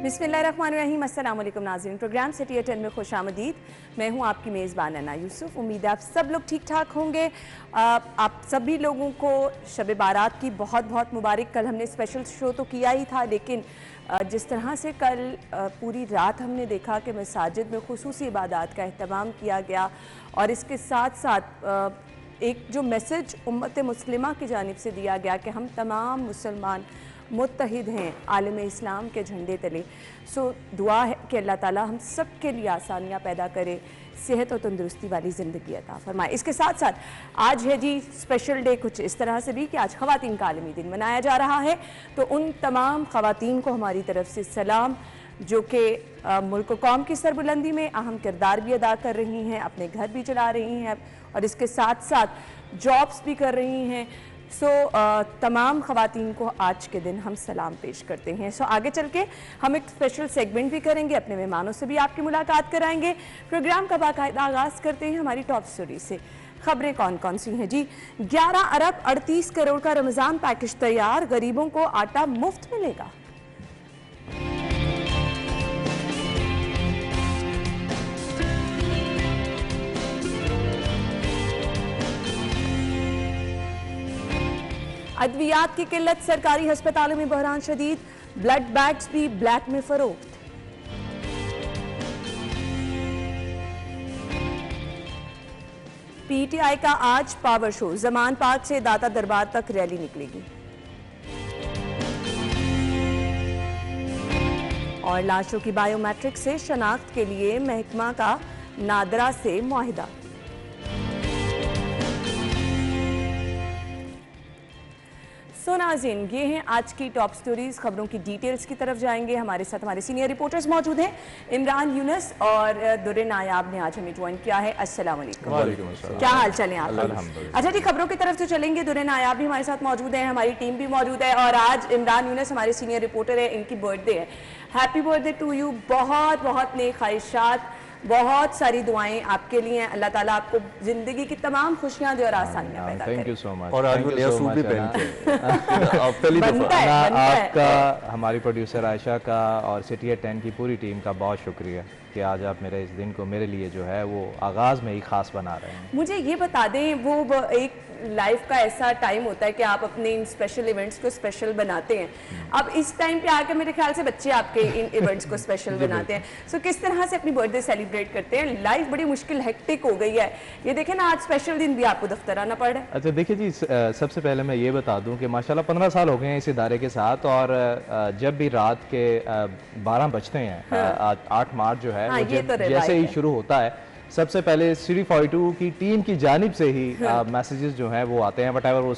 बिस्मिल्लाहिर्रहमानिर्रहीम। अस्सलाम वालेकुम नाज़रीन, प्रोग्राम सिटी 10 में खुश आमदीद। मैं हूँ आपकी मेज़बान अन्ना यूसुफ। उम्मीद है आप सब लोग ठीक ठाक होंगे। आप सभी लोगों को शब बारात की बहुत बहुत मुबारक। कल हमने स्पेशल शो तो किया ही था, लेकिन जिस तरह से कल पूरी रात हमने देखा कि मसाजिद में खुसूसी इबादत का अहतमाम किया गया और इसके साथ साथ एक जो मैसेज उम्मत मुस्लिमा की जानिब से दिया गया कि हम तमाम मुसलमान मुत्तहिद हैं आलम इस्लाम के झंडे तले। सो दुआ है कि अल्लाह ताला हम सब के लिए आसानियाँ पैदा करे, सेहत और तंदुरुस्ती वाली ज़िंदगी अता फरमाए। इसके साथ साथ आज है जी स्पेशल डे कुछ इस तरह से भी कि आज ख़वातीन का आलमी दिन मनाया जा रहा है। तो उन तमाम ख़वातीन को हमारी तरफ से सलाम, जो कि मुल्क कौम की सरबुलंदी में अहम किरदार भी अदा कर रही हैं, अपने घर भी चला रही हैं और इसके साथ साथ जॉब्स भी कर रही हैं। तमाम ख़वातीन को आज के दिन हम सलाम पेश करते हैं। आगे चल के हम एक स्पेशल सेगमेंट भी करेंगे, अपने मेहमानों से भी आपकी मुलाकात कराएंगे। प्रोग्राम का बाकायदा आगाज़ करते हैं हमारी टॉप स्टोरी से। खबरें कौन कौन सी हैं जी? 11 अरब 38 करोड़ का रमज़ान पैकेज तैयार, गरीबों को आटा मुफ्त मिलेगा। अद्वियात की किल्लत, सरकारी अस्पतालों में बहरान शदीद, ब्लड बैग्स भी ब्लैक में फरोख्त। पीटीआई का आज पावर शो, जमान पार्क से दाता दरबार तक रैली निकलेगी। और लाशों की बायोमेट्रिक से शनाख्त के लिए महकमा का नादरा से मुआहिदा। नाज़रीन, ये हैं आज की टॉप स्टोरीज। खबरों की डिटेल्स की तरफ जाएंगे। हमारे साथ हमारे सीनियर रिपोर्टर्स मौजूद हैं। इमरान यूनुस और दुर्रे नायाब ने आज हमें ज्वाइन किया है। अस्सलाम वालेकुम। क्या हाल चाल है आप? अच्छा जी, खबरों की तरफ से चलेंगे। दुर्रे नायाब भी हमारे साथ मौजूद हैं, हमारी टीम भी मौजूद है और आज इमरान यूनुस हमारे सीनियर रिपोर्टर है, इनकी बर्थडे है। Happy birthday to you. बहुत बहुत नेक ख्वाहिशात, बहुत सारी दुआएं आपके लिए। अल्लाह ताला आपको जिंदगी की तमाम खुशियां दे और आसानियां पैदा करे। Thank you so much. और आज वो नया सूट भी पहनते हैं पहली दफा। आपका, हमारी प्रोड्यूसर आयशा का और सिटी 10 की पूरी टीम का बहुत शुक्रिया कि आज आप मेरे इस दिन को मेरे लिए जो है वो आगाज़ में ही खास बना रहे हैं। मुझे ये बता दें, वो एक लाइफ का ऐसा टाइम होता है कि आप अपने इन स्पेशल इवेंट्स को स्पेशल बनाते हैं। अब इस टाइम पे आकर मेरे ख्याल से बच्चे आपके इन इवेंट्स को स्पेशल बनाते हैं। किस तरह से अपनी बर्थडे सेलिब्रेट करते हैं? लाइफ बड़ी मुश्किल हेक्टिक हो गई है, ये देखें ना, आज स्पेशल दिन भी आपको दफ्तर आना पड़ रहा है। अच्छा देखिए जी, सबसे पहले मैं ये बता दूं कि माशाल्लाह 15 साल हो गए हैं इस इदारे के साथ और जब भी रात के 12 बजते हैं, 8 मार्च जो है, जैसे ही शुरू होता है, सबसे पहले सिटी 42 की टीम की जानिब से ही मैसेजेस जो हैं वो आते हैं, वटएवर वो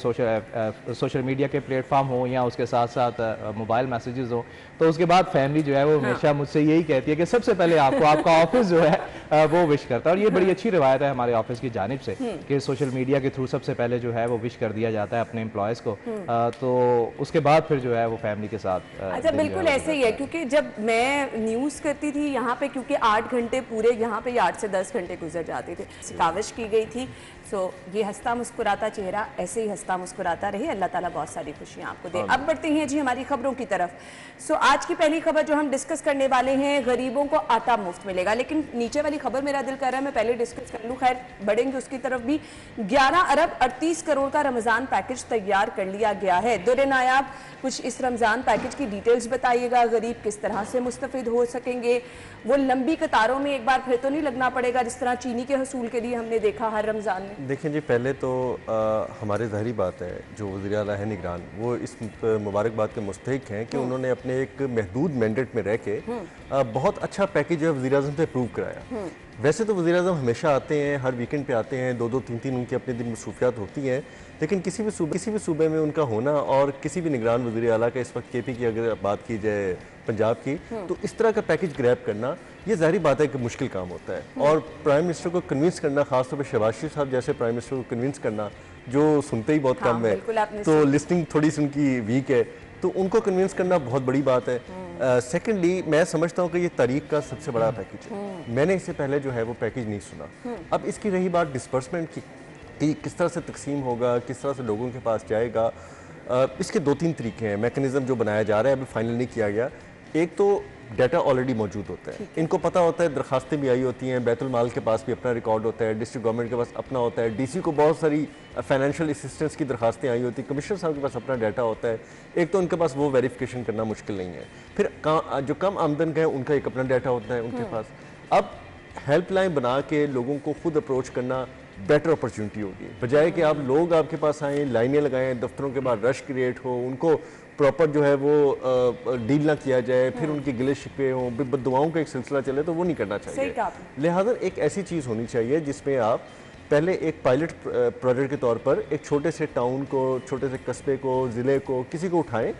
सोशल मीडिया के प्लेटफॉर्म हो या उसके साथ साथ मोबाइल मैसेजेस हो। तो उसके बाद फैमिली जो है वो हमेशा मुझसे यही कहती है कि सबसे पहले आपको आपका ऑफिस जो है वो विश करता है। और ये बड़ी अच्छी रिवायत है हमारे ऑफिस की जानिब से कि सोशल मीडिया के थ्रू सबसे पहले जो है वो विश कर दिया जाता है अपने एम्प्लॉयज़ को, तो उसके बाद फिर जो है वो फैमिली के साथ। अच्छा, बिल्कुल ऐसे ही है, क्योंकि जब मैं न्यूज़ करती थी यहाँ पे, क्योंकि 8 घंटे पूरे यहाँ पे 8 से 10 घंटे गुजर जाते थे, काविश की गई थी। ये हंसता मुस्कुराता चेहरा ऐसे ही हंसता मुस्कुराता रहे। अल्लाह ताला बहुत सारी खुशियाँ आपको दे। अब बढ़ते हैं जी हमारी खबरों की तरफ। आज की पहली खबर जो हम डिस्कस करने वाले हैं, गरीबों को आटा मुफ्त मिलेगा। लेकिन नीचे वाली खबर मेरा दिल कर रहा है मैं पहले डिस्कस कर लूँ, खैर बढ़ेंगे उसकी तरफ भी। 11 अरब 38 करोड़ का रमज़ान पैकेज तैयार कर लिया गया है। दुर्रे नायाब, कुछ इस रमज़ान पैकेज की डिटेल्स बताइएगा। गरीब किस तरह से मुस्तफ़िद हो सकेंगे? वो लंबी कतारों में एक बार फिर तो नहीं लगना पड़ेगा जिस तरह चीनी के हसूल के लिए हमने देखा हर रमज़ान में? देखें जी, पहले तो हमारे ज़ाहिरी बात है, जो वज़ीर आला है निगरान, वो इस मुबारकबाद के मुस्तहिक हैं कि उन्होंने अपने एक महदूद मैंडेट में रह के बहुत अच्छा पैकेज है वज़ीर आज़म से अप्रूव कराया। वैसे तो वज़ीर आज़म हमेशा आते हैं, हर वीकेंड पे आते हैं, 2-2, 3-3 उनकी अपने दिन मसरूफियात होती हैं, लेकिन किसी भी सूबे में उनका होना और किसी भी निगरान वज़ीर आला का, इस वक्त केपी की अगर बात की जाए पंजाब की, तो इस तरह का पैकेज ग्रैब करना ये ज़ाहिर बात है कि मुश्किल काम होता है। और प्राइम मिनिस्टर को कन्विंस करना, खासतौर पर शहबाज शरीफ साहब जैसे प्राइम मिनिस्टर को कन्विंस करना, जो सुनते ही बहुत कम है, तो लिस्टिंग थोड़ी सी उनकी वीक है, तो उनको कन्विंस करना बहुत बड़ी बात है। सेकेंडली, मैं समझता हूँ कि ये तारीख का सबसे बड़ा पैकेज है। मैंने इससे पहले जो है वो पैकेज नहीं सुना। अब इसकी रही बात डिस्बर्समेंट की, कि किस तरह से तकसीम होगा, किस तरह से लोगों के पास जाएगा, इसके 2-3 तरीके हैं। मैकेनिज्म जो बनाया जा रहा है, अभी फाइनल नहीं किया गया। एक तो डाटा ऑलरेडी मौजूद होता है, इनको पता होता है, दरखास्तें भी आई होती हैं, बैतुल माल के पास भी अपना रिकॉर्ड होता है, डिस्ट्रिक्ट गवर्नमेंट के पास अपना होता है, डीसी को बहुत सारी फाइनेंशियल असिस्टेंस की दरखास्तें आई होती हैं, कमिश्नर साहब के पास अपना डाटा होता है। एक तो उनके पास वो वेरिफिकेशन करना मुश्किल नहीं है, फिर जो कम आमदन का है उनका एक अपना डाटा होता है उनके पास। अब हेल्पलाइन बना के लोगों को खुद अप्रोच करना बेटर अपॉर्चुनिटी होगी, बजाय कि आप लोग आपके पास आएँ, लाइनें लगाएं, दफ्तरों के बाद रश क्रिएट हो, उनको प्रॉपर जो है वो डील ना किया जाए, फिर उनके गिले शिकवे हों, बददुआओं का एक सिलसिला चले, तो वो नहीं करना चाहिए। लिहाजा एक ऐसी चीज़ होनी चाहिए जिसमें आप पहले एक पायलट प्रोजेक्ट के तौर पर एक छोटे से टाउन को, छोटे से कस्बे को, ज़िले को, किसी को उठाएं,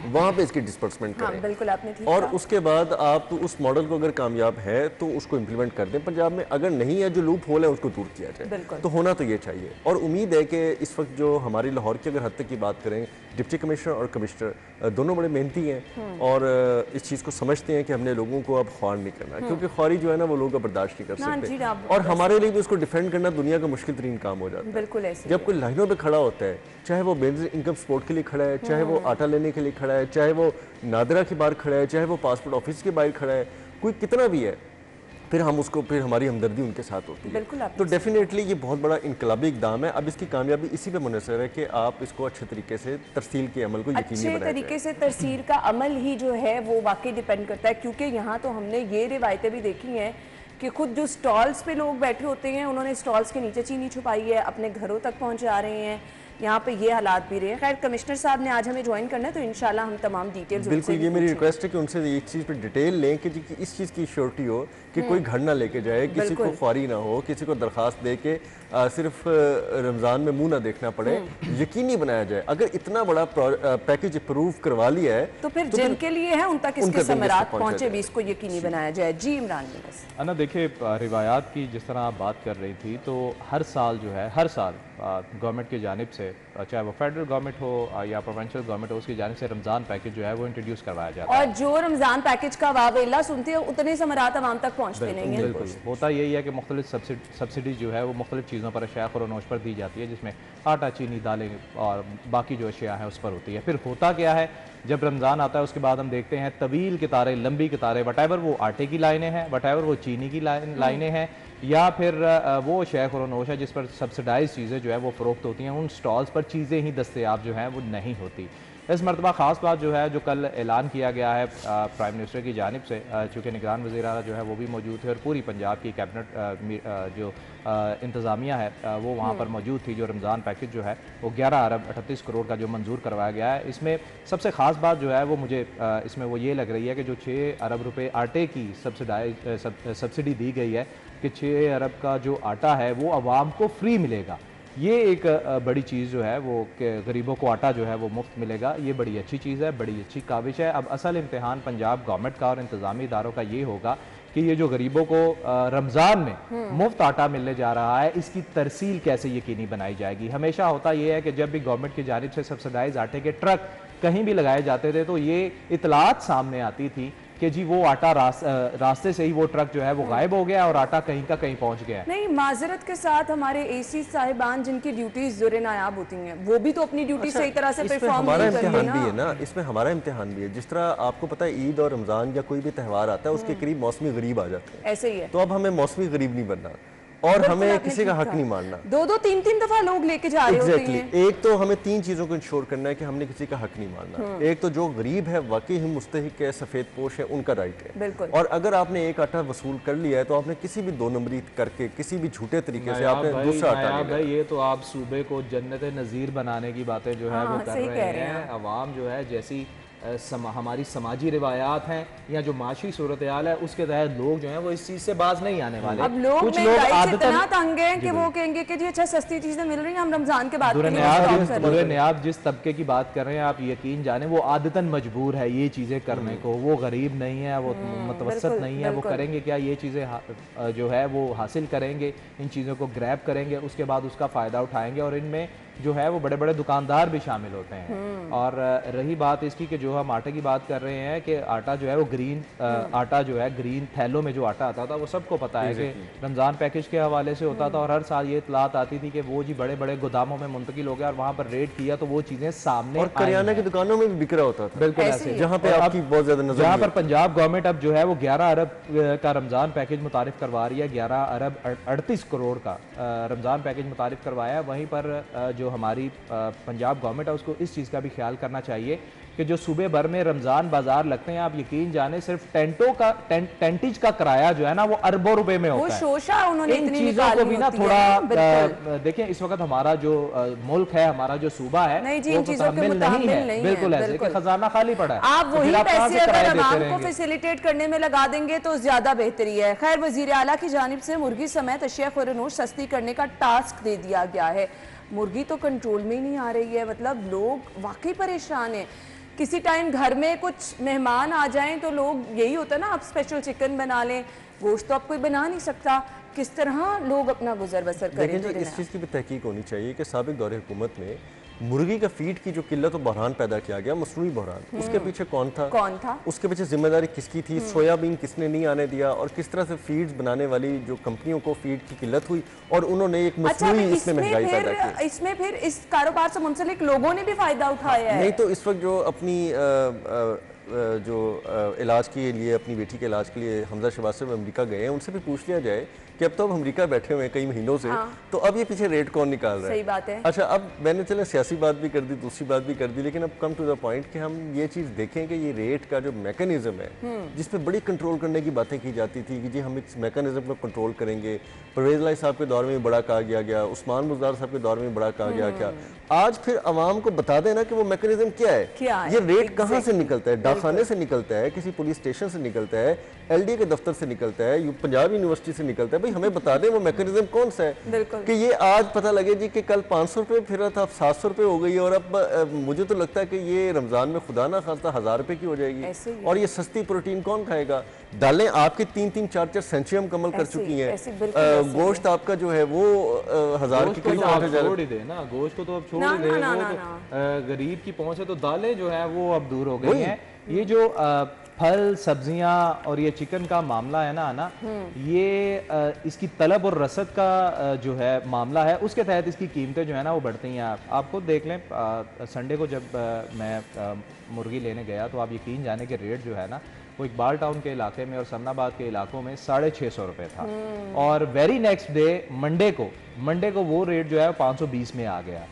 वहाँ पे इसकी डिस्पर्समेंट करें। हाँ, बिल्कुल आपने ठीक और कहा। उसके बाद आप उस मॉडल को अगर कामयाब है तो उसको इम्प्लीमेंट कर दें पंजाब में, अगर नहीं है जो लूप होल है उसको दूर किया जाए। तो होना तो ये चाहिए, और उम्मीद है कि इस वक्त जो हमारी लाहौर की अगर हद तक की बात करें, डिप्टी कमिश्नर और कमिश्नर दोनों बड़े मेहनती हैं और इस चीज़ को समझते हैं कि हमने लोगों को अब ख्वार नहीं करना, क्योंकि ख्वारी जो है ना वो लोग बर्दाश्त नहीं कर सकते, और हमारे लिए भी उसको डिफेंड करना दुनिया का मुश्किल तरीन काम हो जाता है। जब कोई लाइनों पर खड़ा होता है, चाहे वो बेसिक इनकम सपोर्ट के लिए खड़ा है, चाहे वो आटा लेने के लिए खड़ा है, चाहे वो नादरा के बाहर खड़ा है, चाहे वो पासपोर्ट ऑफिस के बाहर खड़ा है, कोई कितना भी है, फिर हम उसको, फिर हमारी हमदर्दी उनके साथ होती है। तो डेफिनेटली ये बहुत बड़ा इनकलाबी इकदाम है। अब इसकी कामयाबी इसी पे मुनहसर है कि आप इसको अच्छे तरीके से तरसील के अमल को यकीनी बनाएं। अच्छे तरीके से तरसील का अमल ही जो है वो वाकई डिपेंड करता है, क्योंकि यहाँ तो हमने ये रिवायतें भी देखी हैं कि खुद जो स्टॉल्स पे लोग बैठे होते हैं उन्होंने स्टॉल्स के नीचे चीनी छुपाई है, अपने घरों तक पहुँचा रहे हैं, यहाँ पे ये हालात भी रहे हैं। खैर कमिश्नर साहब ने आज हमें ज्वाइन करना है, तो इंशाल्लाह हम तमाम डिटेल्स बिल्कुल, ये मेरी रिक्वेस्ट है कि उनसे एक चीज़ पे डिटेल लें कि इस चीज़ की श्योरिटी हो कि कोई घर ना लेके जाए, किसी को ख्वारी ना हो, किसी को दरखास्त दे के सिर्फ रमज़ान में मुंह ना देखना पड़े, यकीनी बनाया जाए। अगर इतना बड़ा पैकेज अप्रूव करवा लिया है तो फिर जिनके लिए है उन तक इसके समरात पहुंचे भी, इसको यकीनी बनाया जाए। जी इमरान अन्ना, देखिए रिवायात की जिस तरह आप बात कर रही थी, तो हर साल जो है, हर साल गवर्नमेंट की जानिब से, चाहे वो फेडरल गवर्नमेंट हो या प्रोविंशियल गवर्नमेंट हो, उसकी जानिब से रमज़ान पैकेज जो है वो इंट्रोड्यूस करवाया जाता है, और जो रमज़ान पैकेज का वावेला सुनते हैं उतने समरात आवाम तक पहुँचते नहीं हैं। बिल्कुल, होता यही है कि मुख्तलिफ सब्सिडी जो है वो मुख्तलिफ चीज़ों पर, अशिया ख़ुरोनोश पर दी जाती है, जिसमें आटा, चीनी, दालें और बाकी जो अशिया है उस पर होती है। फिर होता क्या है, जब रमज़ान आता है उसके बाद हम देखते हैं तवील कतारें, लंबी कतारें, वटेवर वो आटे की लाइनें हैं, वटेवर वो चीनी की लाइनें हैं, या फिर वो शेख और नोश है जिस पर सब्सिडाइज चीज़ें जो है वो फ़रोख्त होती हैं, उन स्टॉल्स पर चीज़ें ही दस्तयाब जो हैं वो नहीं होती। इस मरतबा ख़ास बात जो है, जो कल ऐलान किया गया है प्राइम मिनिस्टर की जानिब से, चूँकि निगरान वज़ीर आला जो है वो भी मौजूद थे और पूरी पंजाब की कैबिनेट जो इंतज़ामिया है वो वहाँ पर मौजूद थी, जो रमज़ान पैकेज जो है वो 11 अरब 38 करोड़ का जो मंजूर करवाया गया है। इसमें सबसे ख़ास बात जो है वो मुझे इसमें वो ये लग रही है कि जो 6 अरब रुपये आटे की सब्सिडी दी गई है, कि 6 अरब का जो आटा है वो आवाम को फ्री मिलेगा, ये एक बड़ी चीज़ जो है वो कि गरीबों को आटा जो है वो मुफ्त मिलेगा, ये बड़ी अच्छी चीज़ है, बड़ी अच्छी काविश है। अब असल इम्तिहान पंजाब गवर्नमेंट का और इंतज़ामी इदारों का ये होगा कि ये जो गरीबों को रमज़ान में मुफ्त आटा मिलने जा रहा है, इसकी तरसील कैसे यकीनी बनाई जाएगी। हमेशा होता ये है कि जब भी गवर्नमेंट की जानिब से सब्सिडाइज आटे के ट्रक कहीं भी लगाए जाते थे, तो ये इतलात सामने आती थी कि जी वो आटा रास्ते से ही वो ट्रक जो है वो गायब हो गया और आटा कहीं का कहीं पहुंच गया। नहीं, माजरत के साथ हमारे एसी साहिबान जिनकी ड्यूटीज ज़ुरे नायाब होती हैं, वो भी तो अपनी ड्यूटी सही तरह से परफॉर्म नहीं कर रहे ना। भी है ना, इसमें हमारा इम्तिहान भी है। जिस तरह आपको पता है ईद और रमजान या कोई भी त्यौहार आता है उसके करीब मौसमी गरीब आ जाते हैं, ऐसे ही है। तो अब हमें मौसमी गरीब नहीं बनना और हमें किसी का हक नहीं मारना। 2-2, 3-3 दफा लोग लेके जा रहे होते हैं। एक तो हमें 3 चीजों को इंश्योर करना है कि हमने किसी का हक नहीं मारना। एक तो जो गरीब है, वाकई ही मुस्तहिक है, सफेद पोश है, उनका राइट है। बिल्कुल। और अगर आपने एक आटा वसूल कर लिया है तो आपने किसी भी 2 नंबरी करके, किसी भी झूठे तरीके से आपने दूसरा आटा नहीं लिया। ये तो आप सूबे को जन्नत नज़ीर बनाने की बातें जो है वो कर रहे हैं। अवाम जो है जैसी हमारी समाजी रिवायात हैं या जो माशी सूरत हाल है, उसके तहत लोग जो हैं वो इस चीज़ से बाज नहीं आने वाले। अब लोग इतना तंग हैं कि वो कहेंगे कि जी अच्छा सस्ती चीज़ें मिल रही हैं, हम रमज़ान के बाद दुर्नियाब जिस तबके की बात कर रहे हैं आप, यकीन जाने वो आदतन मजबूर है ये चीज़ें करने को। वो गरीब नहीं है, वो मुतवसत नहीं है, वो करेंगे क्या, ये चीज़ें जो है वो हासिल करेंगे, इन चीज़ों को ग्रैब करेंगे, उसके बाद उसका फ़ायदा उठाएंगे और इनमें जो है वो बड़े बड़े दुकानदार भी शामिल होते हैं। और रही बात इसकी कि जो हम आटे की बात कर रहे हैं कि आटा जो है वो ग्रीन आटा जो है ग्रीन थैलों में जो आटा आता था वो सबको पता है कि रमज़ान पैकेज के हवाले से होता था और हर साल ये इतलात आती थी कि वो जी बड़े बड़े गोदामों में मुंतकिल हो गया और वहाँ पर रेड किया तो वो चीज़ें सामने, और करियाना की दुकानों में भी बिक रहा होता था। बिल्कुल ऐसे, जहाँ पे आपकी बहुत ज्यादा नजर, जहाँ पर पंजाब गवर्नमेंट अब जो है वो 11 अरब का रमज़ान पैकेज मुतारिफ करवा रही है, 11 अरब 38 करोड़ का रमज़ान पैकेज मुतारिफ करवाया है। वहीं पर जो हमारी पंजाब गवर्नमेंट है उसको इस चीज़ का भी ख्याल करना चाहिए कि जो सूबे भर में रमज़ान बाजार लगते हैं, आप यकीन जाने सिर्फ टेंटेज का किराया जो है ना वो अरबों रुपए में होता है। शोशा उन्होंने इन चीजों को भी ना थोड़ा देखें। इस वक्त हमारा जो मुल्क है, हमारा जो सूबा है, नहीं जी, इन चीजों के मुताबिक नहीं है, बिल्कुल ऐसे कि खजाना खाली पड़ा है। आप वही पैसे अगर आवाम को फैसिलिटेट करने में लगा देंगे तो ज्यादा बेहतरी है। खैर, वजीर आला की जानिब से मुर्गी समेत अशिया खुरनोश सस्ती करने का टास्क दे दिया गया है। मुर्गी तो कंट्रोल में ही नहीं आ रही है, मतलब लोग वाकई परेशान हैं। किसी टाइम घर में कुछ मेहमान आ जाएं तो लोग यही होता है ना, आप स्पेशल चिकन बना लें, गोश्त तो आप कोई बना नहीं सकता, किस तरह लोग अपना गुजर बसर करें। लेकिन इस चीज़ की भी तहकीक होनी चाहिए कि साबिक दौरे हुकूमत में मुर्गी का फीड की जो किल्लत और बहरान पैदा किया गया, मसनूई बहरान, उसके पीछे कौन था, उसके पीछे जिम्मेदारी किसकी थी, सोयाबीन किसने नहीं आने दिया, और किस तरह से फीड्स बनाने वाली जो कंपनियों को फीड की किल्लत हुई और उन्होंने एक मसनूई इसमें महंगाई पैदा की। इसमें फिर इस कारोबार से मुंसलिक लोगों ने भी फायदा उठाया है। नहीं तो इस वक्त जो अपनी इलाज के लिए, अपनी बेटी के इलाज के लिए हमजा शहबाज साहब अमेरिका गए हैं, उनसे भी पूछ लिया जाए कि अब तो हम अमेरिका बैठे हुए हैं कई महीनों से, तो अब ये पीछे रेट कौन निकाल रहा है? सही बात है। अच्छा, अब मैंने चले सियासी बात भी कर दी, दूसरी बात भी कर दी, लेकिन अब कम टू द पॉइंट कि हम ये चीज़ देखें कि ये रेट का जो मैकेनिज्म है जिसपे बड़ी कंट्रोल करने की बातें की जाती थी कि जी हम इस मैकेनिज्म को कंट्रोल करेंगे, परवेज लाई साहब के दौर में बड़ा कहा गया, उस्मान बुज़दार साहब के दौर में बड़ा कहा गया, क्या आज फिर आवाम को बता देना कि वो मैकेनिज्म क्या है, ये रेट कहाँ से निकलता है, डाकखाने से निकलता है, किसी पुलिस स्टेशन से निकलता है, LDA के दफ्तर से निकलता है, पंजाब यूनिवर्सिटी से निकलता है, भाई हमें बता दें वो मैकेनिज्म कौन सा है कि ये आज पता लगे जी कि कल 500 रुपये फिर रहा था, अब 700 रुपये हो गई, और अब मुझे तो लगता है कि ये रमजान में खुदा ना खास्ता 1000 रुपये की हो जाएगी। और ये सस्ती प्रोटीन कौन खाएगा? दालें आपके 3-3, 4-4 सेंचुरी कमल कर चुकी हैं, गोश्त आपका जो है वो 1000 की किलो छोड़ ही दे ना, गोश्त को तो अब छोड़ ही दे, वो गरीब की पहुंच है, तो दालें जो है वो अब दूर हो गई हैं। ये जो फल सब्जियां और ये चिकन का मामला है ना, ये इसकी तलब और रसद का जो है मामला है, उसके तहत इसकी कीमतें जो है ना वो बढ़ती हैं। आप खुद देख लें, संडे को जब मैं मुर्गी लेने गया तो आप यकीन जाने के रेट जो है ना वो इकबाल टाउन के इलाके में और समनाबाद के इलाकों में 650 रुपये था, और वेरी नेक्स्ट डे मंडे को वो रेट जो है 520 में आ गया।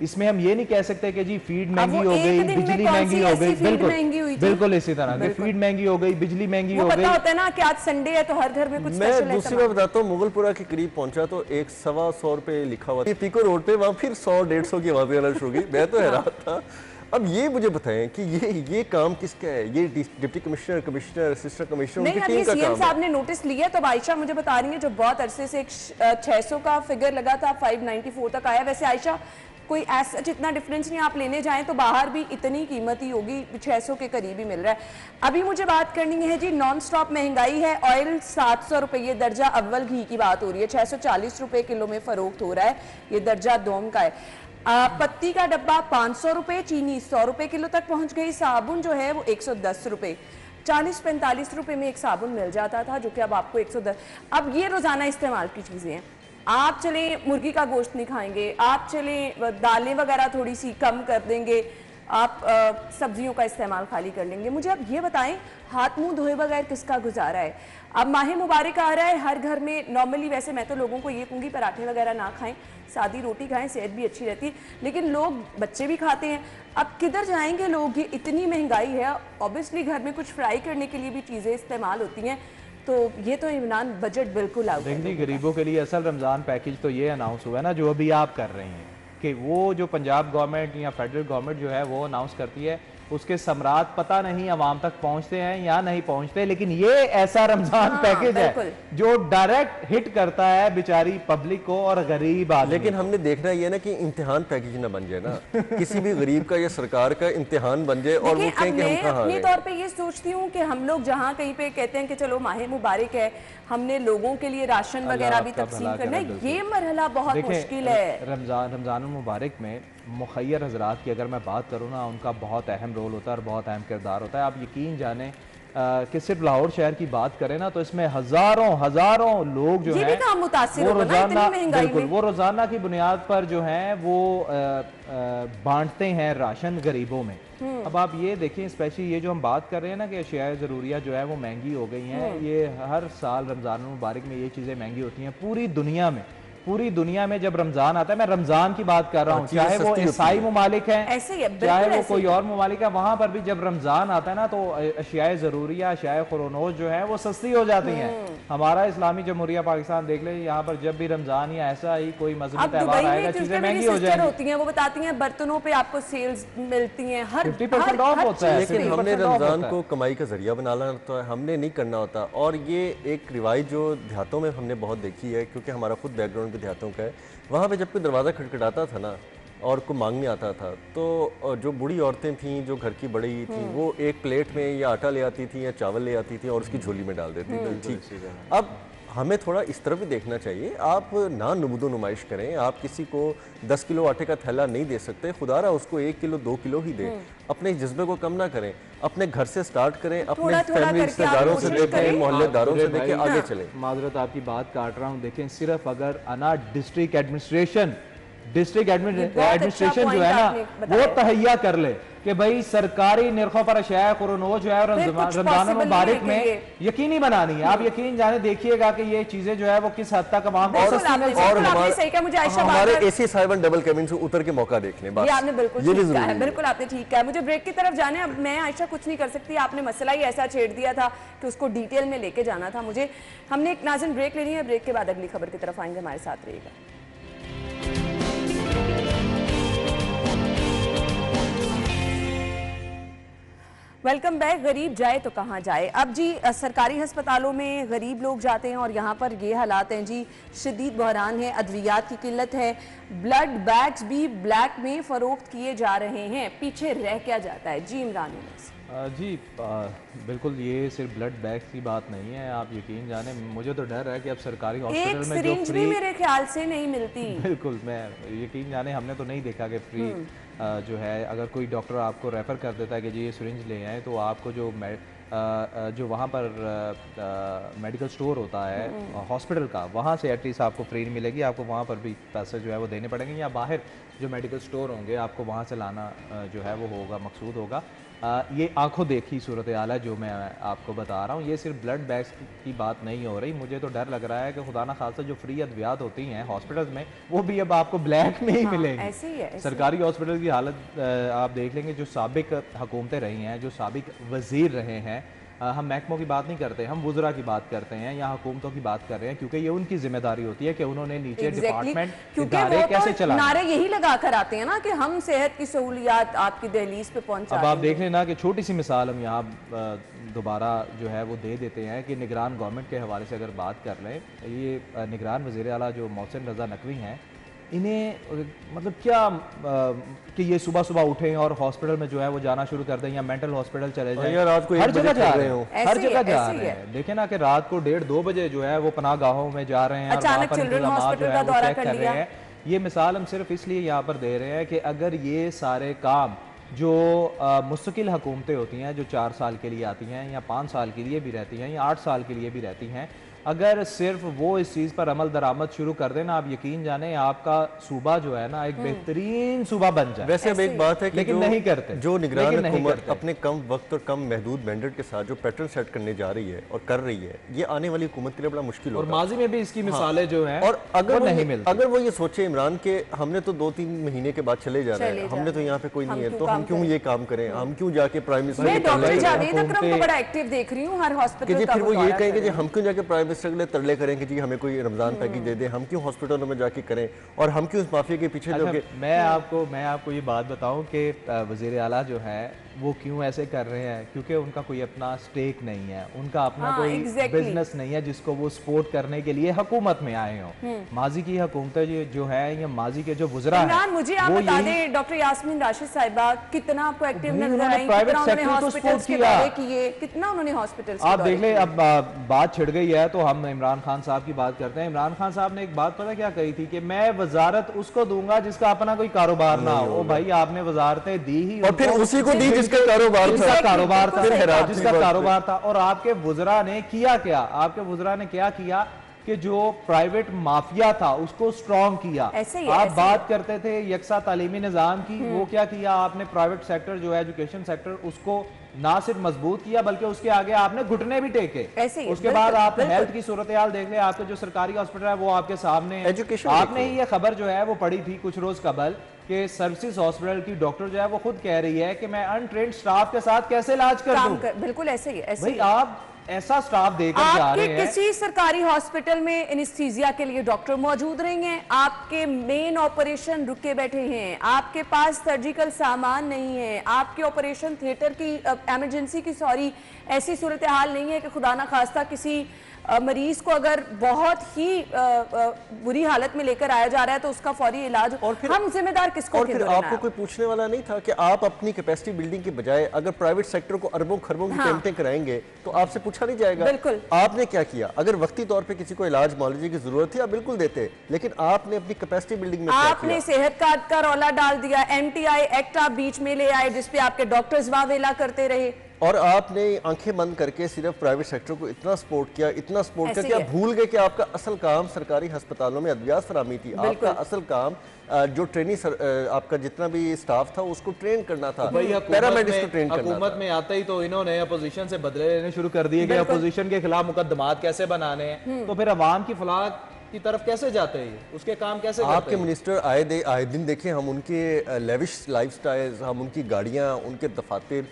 इसमें हम ये नहीं कह सकते कि जी फीड महंगी हो गई, बिजली महंगी हो गई, बिल्कुल इसी तरह फीड महंगी हो गई, बिजली महंगी हो गई। पता होता है ना कि आज संडे है तो हर घर में कुछ मैं दूसरी बात बताता हूँ, मुगलपुरा के करीब पहुंचा तो 100-125 रुपये लिखा हुआ था, पीको रोड पे, वहाँ फिर 100-150 की आवाजें आना शुरू हो गई। मैं तो हैरान था। अब ये मुझे बताएं कि ये काम किसका है? ये डिप्टी कमिश्नर, असिस्टेंट कमिश्नर, नहीं, अभी सीएम साहब ने नोटिस लिया, तो आयशा मुझे बता रही है जो बहुत अरसे से 600 का फिगर लगा था 594 तक आया। वैसे आयशा कोई ऐसा जितना डिफरेंस नहीं, आप लेने जाएं तो बाहर भी इतनी कीमत ही होगी, 600 के करीब ही मिल रहा है। अभी मुझे बात करनी है जी, नॉन स्टॉप महंगाई है। ऑयल 700 रुपये दर्जा अव्वल, घी की बात हो रही है 640 रुपये किलो में फरोख्त हो रहा है, ये दर्जा दोम का है। पत्ती का डब्बा 500 रुपये, चीनी 100 रुपये किलो तक पहुंच गई, साबुन जो है वो 110 रुपये, 40-45 रुपये में एक साबुन मिल जाता था, जो कि अब आपको 110। अब ये रोजाना इस्तेमाल की चीजें हैं। आप चलें मुर्गी का गोश्त नहीं खाएंगे, आप चलें दालें वगैरह थोड़ी सी कम कर देंगे, आप सब्जियों का इस्तेमाल खाली कर लेंगे। मुझे अब ये बताएं, हाथ मुंह धोए बगैर किसका गुजारा है? अब माह मुबारक आ रहा है, हर घर में नॉर्मली, वैसे मैं तो लोगों को ये कहूँगी पराठे वगैरह ना खाएं, सादी रोटी खाएं, सेहत भी अच्छी रहती है, लेकिन लोग, बच्चे भी खाते हैं। अब किधर जाएंगे लोग? ये इतनी महंगाई है, ऑब्वियसली घर में कुछ फ्राई करने के लिए भी चीज़ें इस्तेमाल होती हैं, तो ये तो इमरान बजट बिल्कुल आउट है। देखिए, गरीबों के लिए असल रमज़ान पैकेज तो ये अनाउंस हुआ है ना, जो अभी आप कर रहे हैं, कि वो जो पंजाब गवर्नमेंट या फेडरल गवर्नमेंट जो है वो अनाउंस करती है उसके समरात पता नहीं अवाम तक पहुंचते हैं या नहीं पहुंचते, लेकिन ये ऐसा रमजान पैकेज है जो डायरेक्ट हिट करता है बेचारी पब्लिक को और गरीब आदमी। लेकिन हमने देखना ये ना कि इम्तिहान पैकेज ना बन जाए ना, किसी भी गरीब का या सरकार का इम्तिहान बन जाए और वो कहें कि हम कहाँ अपने तौर पे ये सोचती हूँ कि हम लोग जहाँ कहीं पे कहते हैं कि चलो माह मुबारक है, हमने लोगों के लिए राशन वगैरह भी तकसीम करना है, ये मरहला बहुत मुश्किल है। रमजान मुबारक में मुखय्यर हजरात की अगर मैं बात करूँ ना, उनका बहुत अहम रोल होता है और बहुत अहम किरदार होता है। आप यकीन जाने कि सिर्फ लाहौर शहर की बात करें ना तो इसमें हजारों लोग जो है वो रोजाना, बिल्कुल वो रोजाना की बुनियाद पर जो है वो बांटते हैं राशन गरीबों में। अब आप ये देखें, स्पेशली ये जो हम बात कर रहे हैं ना कि अशियाए ज़रूरिया जो है वो महंगी हो गई हैं, ये हर साल रमज़ान मुबारक में ये चीज़ें महंगी होती हैं पूरी दुनिया में जब रमजान आता है, मैं रमजान की बात कर रहा हूँ, चाहे वो ईसाई मुमालिक हैं चाहे वो कोई और मुमालिक है, वहां पर भी जब रमजान आता है ना तो अशियाए ज़रूरिया, अशियाए खुरोनोज जो है वो सस्ती हो जाती हैं। हमारा इस्लामी जमहूरिया पाकिस्तान देख ले, यहाँ पर जब भी रमजान या ऐसा ही कोई मजहबी त्यौहार आएगा चीजें महंगी हो जाएंगी। वो बताती हैं बर्तनों पे आपको सेल्स मिलती हैं, हर 50% ऑफ होता है। लेकिन हमने रमजान को कमाई का जरिया बनाना तो हमने नहीं करना होता, और ये एक रिवायत जो देहातों में हमने बहुत देखी है, क्योंकि हमारा खुद बैकग्राउंड भी देहातों का है। वहाँ पे जब कोई दरवाज़ा खटखटाता था ना और को मांगने आता था, तो जो बूढ़ी औरतें थीं जो घर की बड़ी थीं वो एक प्लेट में या आटा ले आती थी या चावल ले आती थी और उसकी झोली में डाल देती थी। ठीक, अब हमें थोड़ा इस तरफ भी देखना चाहिए। आप ना नुमाइश नुमाइश करें, आप किसी को 10 किलो आटे का थैला नहीं दे सकते, खुदारा उसको 1 किलो 2 किलो ही दें। अपने जज्बे को कम ना करें, अपने घर से स्टार्ट करें, अपने फैमिली रिश्तेदारों से देखें, मोहल्लेदारों से देखें, आगे चलें। माजरत आपकी बात काट रहा हूँ, देखें सिर्फ अगर अना डिस्ट्रिक्ट एडमिनिस्ट्रेशन जो है ना वो तहैया कर ले कि भाई सरकारी निर्खों पर अशियाए खुरोनोज जो है रमजान मुबारक में यकीनी बनानी है। आप यकीन जाने देखिएगा कि ये चीजें जो है वो किस हद तक और हमारे एसी साइबन डबल कैबिन से उतर के मौका देखने, ये आपने बिल्कुल आपने ठीक कहा। मुझे ब्रेक की तरफ जाने, अब मैं आयशा कुछ नहीं कर सकती, आपने मसला ही ऐसा छेड़ दिया था कि उसको डिटेल में लेके जाना था मुझे। हमने एक नाज़िन ब्रेक लेनी है, ब्रेक के बाद अगली खबर की तरफ आएंगे, हमारे साथ रहिएगा। Welcome back. गरीब जाए तो कहाँ जाए। अब जी सरकारी अस्पतालों में गरीब लोग जाते हैं और यहाँ पर ये हालात हैं जी, शदीद बहरान है, अद्वियात की किल्लत है, ब्लड बैग्स भी ब्लैक में फ़रोख्त किए जा रहे हैं। पीछे रह क्या जाता है जी इमरान जी बिल्कुल, ये सिर्फ ब्लड बैग्स की बात नहीं है। आप यकीन जाने, मुझे तो डर है कि अब सरकारी हॉस्पिटल में जो फ्री मेरे ख्याल से नहीं मिलती। बिल्कुल, मैं यकीन जाने हमने तो नहीं देखा कि फ्री जो है अगर कोई डॉक्टर आपको रेफ़र कर देता है कि जी ये सिरिंज ले आए, तो आपको जो वहाँ पर मेडिकल स्टोर होता है हॉस्पिटल का, वहाँ से एटलीस्ट आपको फ्री नहीं मिलेगी, आपको वहाँ पर भी पैसे जो है वो देने पड़ेंगे, या बाहर जो मेडिकल स्टोर होंगे आपको वहाँ से लाना जो है वो होगा, मकसूद होगा। ये आंखों देखी सूरत हाल है जो मैं आपको बता रहा हूँ। ये सिर्फ ब्लड बैग्स की बात नहीं हो रही। मुझे तो डर लग रहा है कि खुदा ना खासा जो फ्री अद्वियात होती हैं हॉस्पिटल्स में वो भी अब आपको ब्लैक में ही मिलेंगी। ऐसे ही है, सरकारी हॉस्पिटल की हालत आप देख लेंगे, जो साबिक हुकूमतें रही हैं, जो साबिक वजीर रहे हैं, हम महकमों की बात नहीं करते, हम वुज़रा की बात करते हैं या हुकूमतों की बात कर रहे हैं, क्योंकि ये उनकी जिम्मेदारी होती है कि उन्होंने नीचे डिपार्टमेंट इदारे कैसे चलाने। नारे यही लगा कर आते हैं ना कि हम सेहत की सहूलियात आपकी दहलीज पे पहुंचा। अब आप देख लेना कि छोटी सी मिसाल हम यहाँ दोबारा जो है वो दे देते हैं कि निगरान गवर्नमेंट के हवाले से अगर बात कर लें, ये निगरान वज़ीर आला जो मोहसिन रज़ा नकवी हैं, इन्हें मतलब क्या कि ये सुबह सुबह उठें और हॉस्पिटल में जो है वो जाना शुरू कर दें, या मेंटल हॉस्पिटल चले जाएं, हर जगह जा रहे हो, हर जगह जा रहे हैं। देखें ना कि रात को 1:30-2 बजे जो है वो पनाहगाहों में जा रहे हैं, अचानक चिल्ड्रन हॉस्पिटल का दौरा कर लिया। ये मिसाल हम सिर्फ इसलिए यहाँ पर दे रहे हैं कि अगर ये सारे काम जो मुस्तकिल हुकूमतें होती हैं, जो 4 साल के लिए आती हैं या 5 साल के लिए भी रहती हैं या 8 साल के लिए भी रहती हैं, अगर सिर्फ वो इस चीज़ पर अमल दरामद शुरू कर देना, आप यकीन जाने आपका सूबा जो है ना एक बेहतरीन सूबा बन जाए। वैसे अब एक बात है कि लेकिन नहीं करते, जो निगरान हुकूमत अपने कम वक्त और कम महदूद मैंडेट के साथ जो पैटर्न सेट करने जा रही है और कर रही है, ये आने वाली हुकूमत के लिए बड़ा मुश्किल होगा। और माजी में भी इसकी मिसालें जो हैं, और अगर वो ये सोचे इमरान के हमने तो 2-3 महीने के बाद चले जाना है, हमने तो यहाँ पे कोई नहीं है, तो हम क्यों ये काम करें, हम क्यों जाके प्राइम मिनिस्टर, मैं डॉक्टर जावेद अकरम को बड़ा एक्टिव देख रही हूँ हर हॉस्पिटल का, फिर वो ये कहेंगे हम क्यों जाके प्राइम मिनिस्टर के लिए तरले करें कि जी हमें कोई रमज़ान पैकेज दे दें, हम क्यों हॉस्पिटलों में जाके करें और हम क्यों इस माफिया के पीछे अच्छा, लोगे। मैं आपको ये बात बताऊं कि वज़ीर आला जो है वो क्यों ऐसे कर रहे हैं, क्योंकि उनका कोई अपना स्टेक नहीं है, उनका अपना कोई बिजनेस नहीं है जिसको वो सपोर्ट करने के लिए हुकूमत में आए हों। माजी की हुकूमतें जो है या माजी के जो गुजरा है, मुझे आप बता दें डॉक्टर यास्मीन राशिद साहिबा कितना आपको एक्टिव नजर आई, प्राइवेट कितना उन्होंने हॉस्पिटल्स के दावे किए, कितना उन्होंने हॉस्पिटल्स के आप देख ले। अब बात छिड़ गई है तो हम इमरान खान साहब की बात करते हैं। इमरान खान साहब ने एक बात पता क्या कही थी कि मैं वजारत उसको दूंगा जिसका अपना कोई कारोबार ना हो। भाई आपने वजारतें दी ही और फिर उसी को दी जिसका कारोबार था, जिसका कारोबार था। और आपके वुज़रा ने किया क्या, आपके वुज़रा ने क्या किया कि जो प्राइवेट माफिया था उसको स्ट्रॉन्ग किया। आप बात करते थे यकसा तालीमी निज़ाम की, वो क्या किया आपने, प्राइवेट सेक्टर जो है एजुकेशन सेक्टर उसको ना सिर्फ मजबूत किया बल्कि उसके आगे आपने घुटने भी टेके। उसके बाद आप हेल्थ की सूरत हाल देख ले, आपके जो सरकारी हॉस्पिटल है वो आपके सामने है। आपने ही ये खबर जो है वो पढ़ी थी कुछ रोज कबल कि सर्विसेज हॉस्पिटल की डॉक्टर जो है वो खुद कह रही है कि मैं अनट्रेन्ड स्टाफ के साथ कैसे इलाज कर दूं। बिल्कुल ऐसे ही है। भाई आप ऐसा स्टाफ देकर जा रहे हैं। किसी सरकारी हॉस्पिटल में एनेस्थीसिया के लिए डॉक्टर मौजूद नहीं है, आपके मेन ऑपरेशन रुके बैठे हैं, आपके पास सर्जिकल सामान नहीं है, आपके ऑपरेशन थिएटर की इमरजेंसी की ऐसी सूरत हाल नहीं है कि खुदा ना खास्ता किसी मरीज को अगर बहुत ही बुरी हालत में लेकर आया जा रहा है तो उसका फौरी इलाज, और फिर हम जिम्मेदार किसको? और फिर आपको कोई पूछने वाला नहीं था कि आप अपनी कैपेसिटी बिल्डिंग के बजाय अगर प्राइवेट सेक्टर को अरबों खरबों की पेमेंटें कराएंगे तो आपसे पूछा नहीं जाएगा। बिल्कुल। आपने क्या किया? अगर वक्ती तौर पे किसी को इलाज मुआवजे की जरूरत थी आप बिल्कुल देते, लेकिन आपने अपनी कैपेसिटी बिल्डिंग में आपने सेहत कार्ड का रौला डाल दिया, MTI एक्ट आप बीच में ले आए जिसपे आपके डॉक्टर्स वावेला करते रहे, और आपने आंखें बंद करके सिर्फ प्राइवेट सेक्टर को इतना सपोर्ट किया कि आप भूल गए कि आपका असल काम सरकारी अस्पतालों में अद्वियात फराहमी थी। आपका असल काम जो ट्रेनिंग आपका जितना भी स्टाफ था उसको ट्रेन करना था, पैरामेडिक्स को ट्रेन करना था। हुकूमत में आते ही तो इन्होंने अपोजिशन से बदले लेने शुरू कर दिए कि अपोजिशन के खिलाफ मुकदमात कैसे बनाने हैं, तो फिर अवाम की फलाह की तरफ कैसे जाते हैं, उसके काम कैसे करते हैं? आपके मिनिस्टर आए दिन देखें हम उनके लेविश लाइफस्टाइल, हम उनकी गाड़ियां, उनके दफातर,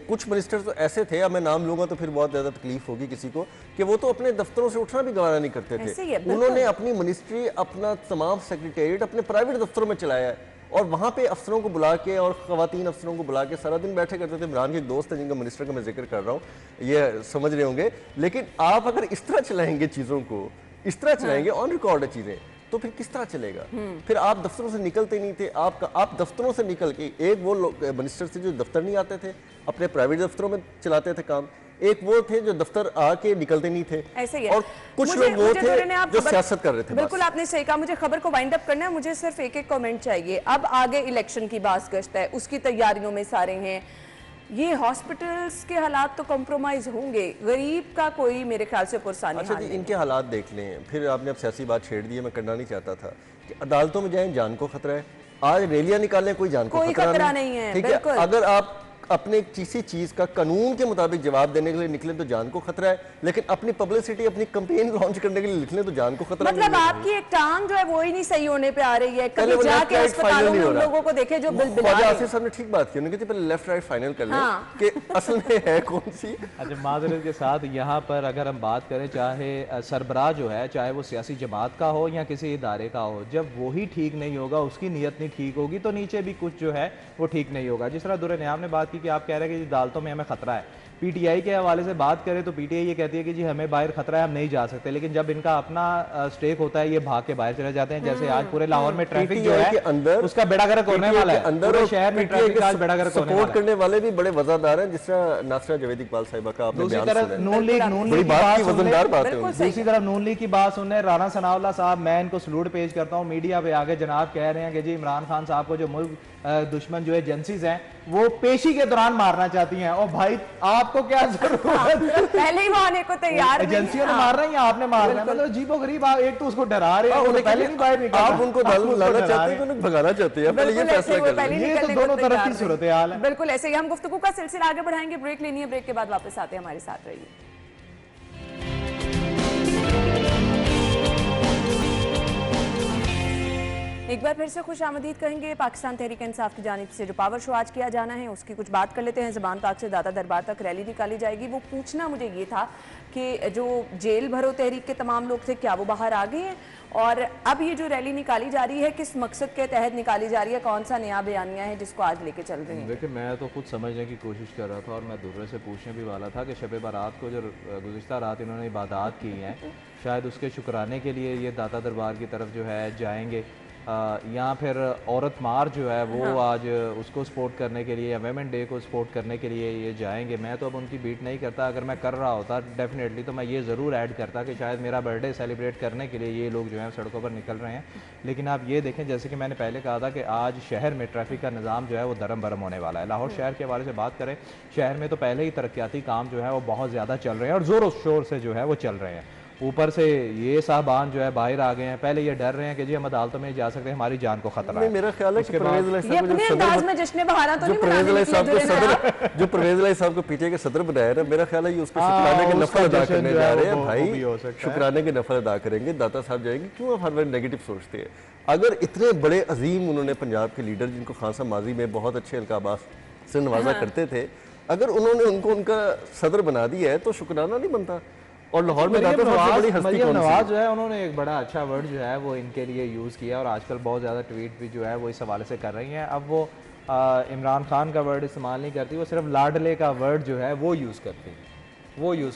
कुछ मिनिस्टर तो ऐसे थे, अब मैं नाम लूंगा तो फिर बहुत ज्यादा तकलीफ होगी किसी को, कि वो तो अपने दफ्तरों से उठना भी गवारा नहीं करते थे। उन्होंने अपनी मिनिस्ट्री, अपना तमाम सेक्रेटेरिएट अपने प्राइवेट दफ्तरों में चलाया है और वहाँ पे अफसरों को बुला के और खवातीन अफसरों को बुला के सारा दिन बैठे करते थे। इमरान के एक दोस्त है जिनका मिनिस्टर का मैं जिक्र कर रहा हूँ, ये समझ रहे होंगे। लेकिन आप अगर इस तरह चलाएंगे चीज़ों को, इस तरह चलाएंगे ऑन रिकॉर्ड है चीज़ें, तो फिर किस तरह चलेगा? फिर आप दफ्तरों से निकलते नहीं थे। आप दफ्तरों से निकल के, एक वो लोग मिनिस्टर थे जो दफ्तर नहीं आते थे, अपने प्राइवेट दफ्तरों में चलाते थे काम, एक वो थे जो दफ्तर आके निकलते नहीं थे, ऐसे ही और कुछ लोग वो थे जो सियासत कर रहे थे। बिल्कुल आपने सही कहा। मुझे खबर को वाइंड अप करना है, मुझे सिर्फ एक कमेंट चाहिए। अब आगे इलेक्शन की बात गश्त है, उसकी तैयारियों में सारे हैं, ये हॉस्पिटल्स के हालात तो कॉम्प्रोमाइज होंगे, गरीब का कोई मेरे ख्याल से पुरसानी अच्छा जी, इनके हालात देख लें। फिर आपने अब सियासी बात छेड़ दी है, मैं करना नहीं चाहता था कि अदालतों में जाएं जान को खतरा है, आज रैलियां निकालें कोई जान को खतरा नहीं है। ठीक है, अगर आप अपने किसी चीज का कानून के मुताबिक जवाब देने के लिए निकले तो जान को खतरा है, लेकिन अपनी पब्लिसिटी, अपनी कैंपेन लॉन्च करने के लिए निकले तो जान को खतरा मतलब नहीं। आपकी एक टांग जो है वो ही नहीं सही होने पे आ रही है। कभी जाके अस्पतालों में उन लोगों को देखे जो आसिफ साहब ने ठीक बात की, उन्होंने पहले लेफ्ट राइट फाइनल कर लें कि असल में है कौन सी। अच्छा, माजरत के साथ यहाँ पर अगर हम बात करें, चाहे सरबराह जो है, चाहे वो सियासी जमात का हो या किसी इदारे का हो, जब वही ठीक नहीं होगा, उसकी नीयत नहीं ठीक होगी, तो नीचे भी कुछ जो है वो ठीक नहीं होगा। जिस तरह दुर्नियाम ने बात की कि आप कह रहे हैं कि अदालतों में हमें खतरा है, पीटीआई के हवाले से बात करें तो पीटीआई ये कहती है कि जी हमें बाहर खतरा है, हम नहीं जा सकते, लेकिन जब इनका अपना स्टेक होता है ये भाग के बाहर चले जाते हैं। जैसे आज पूरे लाहौर में ट्रैफिक जो है अंदर उसका बेड़ा गर्क होने वाला है, अंदर शहर में ट्रैफिक आज बेड़ा गर्क होने वाला है। सपोर्ट करने वाले भी बड़े वजादार हैं, जिस तरह नासरा जवेद इकबाल साहिबा का आपने दूसरी तरफ नून लीग दूसरी तरफ नून लीग की बात सुनने राना सनाउल्लाह साहब, मैं इनको सलूट पेश करता हूँ, मीडिया पे आगे जनाब कह रहे हैं कि जी इमरान खान साहब को जो मुल्क दुश्मन जो एजेंसीज हैं वो पेशी के दौरान मारना चाहती हैं। और भाई आपको क्या जरूरत है, पहले ही आने को तैयार, एजेंसियों ने मारना है या आपने मारना है? मतलब अजीबो गरीब, आप एक तो उसको डरा रहे हैं, पहले नहीं बाहर निकल, आप उनको लाना चाहते हैं, उन्हें भगाना चाहते हैं, पहले ये फैसला कर लें। ये तो दोनों तरफ की सूरत हाल है। बिल्कुल ऐसे ही हम गुफ्तगू का सिलसिला आगे बढ़ाएंगे, ब्रेक लेनी है, ब्रेक के बाद वापस आते हैं, हमारे साथ रहिए। एक बार फिर से खुश आमदीद कहेंगे। पाकिस्तान तहरीक इंसाफ की जानिब से जो पावर शो आज किया जाना है उसकी कुछ बात कर लेते हैं। ज़बान पाक से दाता दरबार तक रैली निकाली जाएगी। वो पूछना मुझे ये था कि जो जेल भरो तहरीक के तमाम लोग थे क्या वो बाहर आ गए हैं, और अब ये जो रैली निकाली जा रही है किस मकसद के तहत निकाली जा रही है, कौन सा नया बयानिया है जिसको आज लेके चल रहे हैं? देखिए, मैं तो खुद समझने की कोशिश कर रहा था और मैं दुर्रे से पूछने भी वाला था कि शब बारात को जो गुज़िश्ता रात इन्होंने इबादत की हैं, शायद उसके शुक्राने के लिए ये दाता दरबार की तरफ जो है जाएंगे, या फिर औरत मार जो है वो आज उसको सपोर्ट करने के लिए या वेमेन डे को सपोर्ट करने के लिए ये जाएंगे। मैं तो अब उनकी बीट नहीं करता। अगर मैं कर रहा होता डेफिनेटली तो मैं ये ज़रूर ऐड करता कि शायद मेरा बर्थडे सेलिब्रेट करने के लिए ये लोग जो हैं सड़कों पर निकल रहे हैं। लेकिन आप ये देखें, जैसे कि मैंने पहले कहा था कि आज शहर में ट्रैफिक का निज़ाम जो है वो दरम बरम होने वाला है। लाहौर शहर के हवाले से बात करें, शहर में तो पहले ही तरक्याती काम जो है वो बहुत ज़्यादा चल रहे हैं और ज़ोर शोर से जो है वो चल रहे हैं। ऊपर से ये साहबान जो है बाहर आ गए हैं। पहले ये डर रहे हैं कि जी हम अदालतों में जा सकते हैं, हमारी जान को खतरा है। मेरा ख्याल है कि जो परवेज़ इलाही साहब को पीटीआई के सदर बनाया ना, मेरा ख्याल है ये उसके शुक्राने के नफल अदा करने जा रहे हैं। भाई शुक्राने के नफल अदा करेंगे, दाता साहब जाएंगे। क्यों आप हर बार नेगेटिव सोचते हैं? अगर इतने बड़े अजीम उन्होंने पंजाब के लीडर जिनको खान साहब माजी में बहुत अच्छे अलकाबात से नवाजा करते थे, अगर उन्होंने उनको उनका सदर बना दिया है तो शुक्राना नहीं बनता। और लाहौर में नवाज जो है उन्होंने एक बड़ा अच्छा वर्ड जो है वो इनके लिए यूज़ किया और आजकल बहुत ज़्यादा ट्वीट भी जो है वो इस हवाले से कर रही हैं। अब वो इमरान खान का वर्ड इस्तेमाल नहीं करती, वो सिर्फ लाडले का वर्ड जो है वो यूज़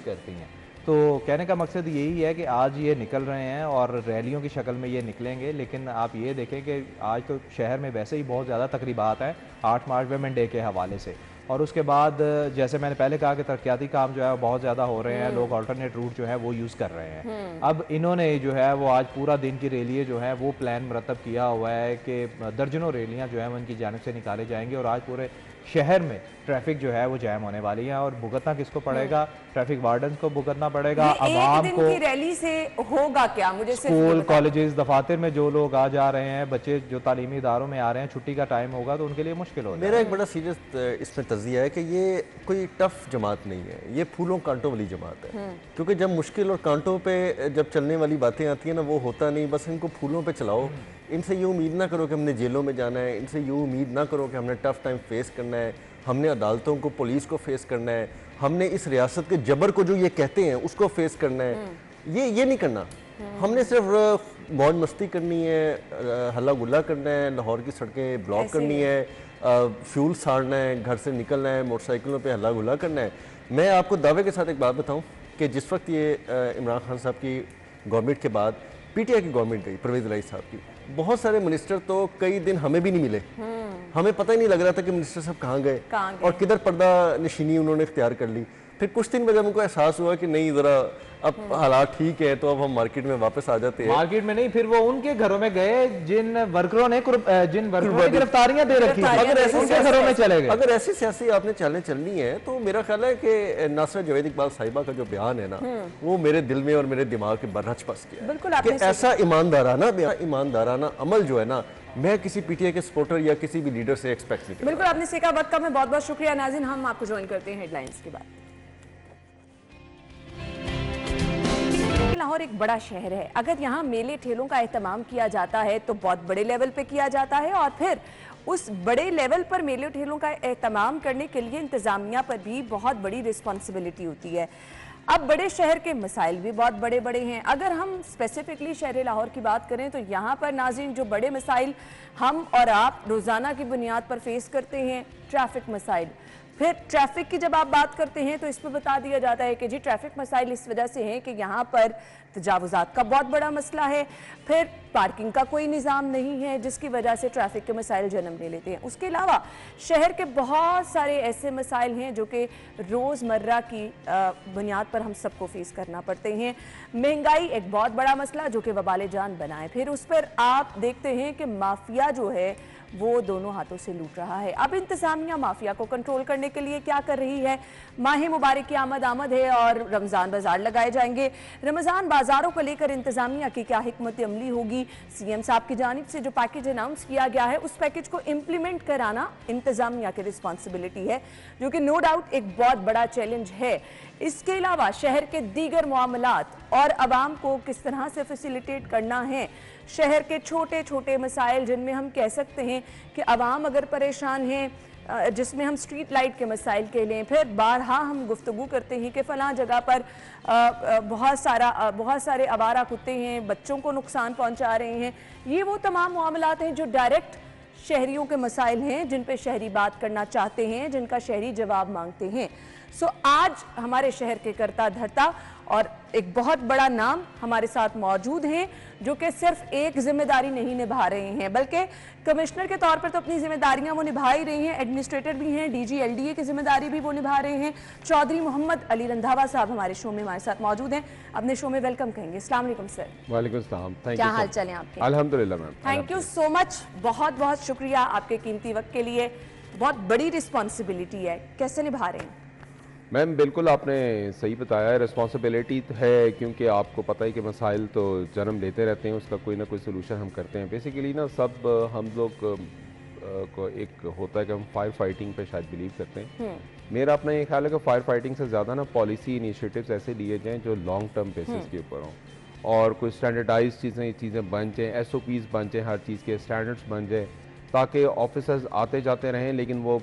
करती हैं। तो कहने का मकसद यही है कि आज ये निकल रहे हैं और रैलियों की शक्ल में ये निकलेंगे। लेकिन आप ये देखें कि आज तो शहर में वैसे ही बहुत ज़्यादा तकरीबात हैं 8 मार्च वेमेन डे के हवाले से, और उसके बाद जैसे मैंने पहले कहा कि तरक्याती काम जो है बहुत ज़्यादा हो रहे हैं, लोग अल्टरनेट रूट जो है वो यूज़ कर रहे हैं। अब इन्होंने जो है वो आज पूरा दिन की रैली जो है वो प्लान मरतब किया हुआ है कि दर्जनों रैलियाँ जो है वो इनकी जानिब से निकाली जाएंगी और आज पूरे शहर में ट्रैफिक जो है वो जैम होने वाली है। और भुगतना किसको पड़ेगा? ट्रैफिक वार्डन को भुगतना पड़ेगा, आवाम को। की रैली से होगा क्या? मुझे स्कूल कॉलेजेस दफातर में जो लोग आ जा रहे हैं, बच्चे जो तालीमी इदारों में आ रहे हैं, छुट्टी का टाइम होगा तो उनके लिए मुश्किल होगा। मेरा एक बड़ा सीरियस इसमें तज़िया है कि ये कोई टफ जमात नहीं है, ये फूलों कांटों वाली जमात है। क्योंकि जब मुश्किल और कांटों पे जब चलने वाली बातें आती हैं ना, वो होता नहीं। बस इनको फूलों पे चलाओ। इनसे ये उम्मीद ना करो कि हमने जेलों में जाना है, इनसे ये उम्मीद ना करो कि हमने टफ टाइम फेस करना है, हमने अदालतों को, पुलिस को फेस करना है, हमने इस रियासत के जबर को जो ये कहते हैं उसको फेस करना है। ये नहीं करना। हमने सिर्फ मौज मस्ती करनी है, हल्ला गुल्ला करना है, लाहौर की सड़कें ब्लॉक करनी है, फ्यूल साड़ना है, घर से निकलना है, मोटरसाइकिलों पे हल्ला गुल्ला करना है। मैं आपको दावे के साथ एक बात बताऊं कि जिस वक्त ये इमरान खान साहब की गवर्नमेंट के बाद पीटीआई की गवर्नमेंट गई, परवेज़ इलाही साहब की, बहुत सारे मिनिस्टर तो कई दिन हमें भी नहीं मिले। हमें पता ही नहीं लग रहा था कि मिनिस्टर साहब कहाँ गए और किधर पर्दा नशीनी उन्होंने इख्तियार कर ली। फिर कुछ दिन बाद हमको एहसास हुआ कि नहीं, ज़रा अब हालात ठीक है तो अब हम मार्केट में वापस आ जाते हैं। मार्केट में नहीं, फिर वो उनके घरों में गए जिन वर्करों ने गिरफ्तारियां दे रखी थी, अगर ऐसे घरों में चले गए। अगर ऐसी सियासी आपने चालें चलनी है तो मेरा ख्याल है कि नासिर जवेद इकबाल साहिबा का जो बयान है ना, वो मेरे दिल में और मेरे दिमाग के बरहच बस गया कि ऐसा ईमानदाराना अमल जो है ना, मैं किसी पीटीआई के सपोर्टर या किसी भी लीडर से एक्सपेक्ट नहीं करता। बिल्कुल आपने सीखा। वक्त का मैं बहुत बहुत शुक्रिया। नाज़रीन, हम आपको ज्वाइन करते हैं हेडलाइंस के बाद। लाहौर एक बड़ा शहर है। अगर यहाँ मेले ठेलों का एहतमाम किया जाता है तो बहुत बड़े लेवल पे किया जाता है, और फिर उस बड़े लेवल पर मेले ठेलों का एहतमाम करने के लिए इंतज़ामिया पर भी बहुत बड़ी रिस्पॉन्सिबिलिटी होती है। अब बड़े शहर के मसाइल भी बहुत बड़े बड़े हैं। अगर हम स्पेसिफिकली शहर लाहौर की बात करें तो यहाँ पर नाज़रीन जो बड़े मसाइल हम और आप रोज़ाना की बुनियाद पर फेस करते हैं, ट्रैफिक मसाइल। फिर ट्रैफिक की जब आप बात करते हैं तो इस पर बता दिया जाता है कि जी ट्रैफिक मसाइल इस वजह से हैं कि यहाँ पर तजावुज़ात का बहुत बड़ा मसला है, फिर पार्किंग का कोई निज़ाम नहीं है जिसकी वजह से ट्रैफिक के मसाइल जन्म ले लेते हैं। उसके अलावा शहर के बहुत सारे ऐसे मसाइल हैं जो कि रोज़मर्रा की बुनियाद पर हम सबको फेस करना पड़ते हैं। महंगाई एक बहुत बड़ा मसला जो कि वबाल जान बनाए, फिर उस पर आप देखते हैं कि माफिया जो है वो दोनों हाथों से लूट रहा है। अब इंतजामिया माफिया को कंट्रोल करने के लिए क्या कर रही है? माह मुबारक की आमद है और रमज़ान बाजार लगाए जाएंगे। रमज़ान बाजारों को लेकर इंतजामिया की क्या हिकमत अमली होगी? अभी सीएम साहब की जानिब से जो पैकेज अनाउंस किया गया है उस पैकेज को इम्प्लीमेंट कराना इंतजामिया की रिस्पॉन्सिबिलिटी है, जो कि नो डाउट एक बहुत बड़ा चैलेंज है। इसके अलावा शहर के दीगर मामलात और आवाम को किस तरह से फैसिलिटेट करना है, शहर के छोटे छोटे मसाइल जिनमें हम कह सकते हैं कि आवाम अगर परेशान है, जिसमें हम स्ट्रीट लाइट के मसाइल के लिए फिर बारहा हम गुफ्तगू करते हैं कि फ़लाँ जगह पर बहुत सारे आवारा कुत्ते हैं, बच्चों को नुकसान पहुंचा रहे हैं। ये वो तमाम मामलात हैं जो डायरेक्ट शहरियों के मसाइल हैं, जिन पे शहरी बात करना चाहते हैं, जिनका शहरी जवाब मांगते हैं। सो आज हमारे शहर के करता धरता और एक बहुत बड़ा नाम हमारे साथ मौजूद हैं, जो कि सिर्फ एक जिम्मेदारी नहीं निभा रहे हैं बल्कि कमिश्नर के तौर पर तो अपनी जिम्मेदारियां वो निभा ही रही हैं, एडमिनिस्ट्रेटर भी हैं, डीजी LDA की जिम्मेदारी भी वो निभा रहे हैं। चौधरी मोहम्मद अली रंधावा साहब हमारे शो में हमारे साथ मौजूद हैं, अपने शो में वेलकम कहेंगे। अस्सलाम वालेकुम सर। वालेकुम सलाम। क्या हाल चाल है आपके? अल्हम्दुलिल्लाह ma'am. Thank you so much, बहुत बहुत शुक्रिया आपके कीमती वक्त के लिए। बहुत बड़ी रिस्पॉन्सिबिलिटी है, कैसे निभा रहे हैं? मैम बिल्कुल आपने सही बताया है, रिस्पॉन्सिबिलिटी तो है क्योंकि आपको पता है कि मसाइल तो जन्म लेते रहते हैं, उसका कोई ना कोई सोल्यूशन हम करते हैं। बेसिकली ना सब हम लोग को एक होता है कि हम फायर फाइटिंग पे शायद बिलीव करते हैं। मेरा अपना ये ख्याल है कि फायर फाइटिंग से ज़्यादा ना पॉलिसी इनिशिएटिव्स ऐसे लिए जाएँ जो लॉन्ग टर्म बेसिस के ऊपर हों और कोई स्टैंडर्डाइज चीज़ें बन जाएँ, SOPs बन जाएँ, हर चीज़ के स्टैंडर्ड्स बन जाए ताकि ऑफिसर्स आते जाते रहें लेकिन वो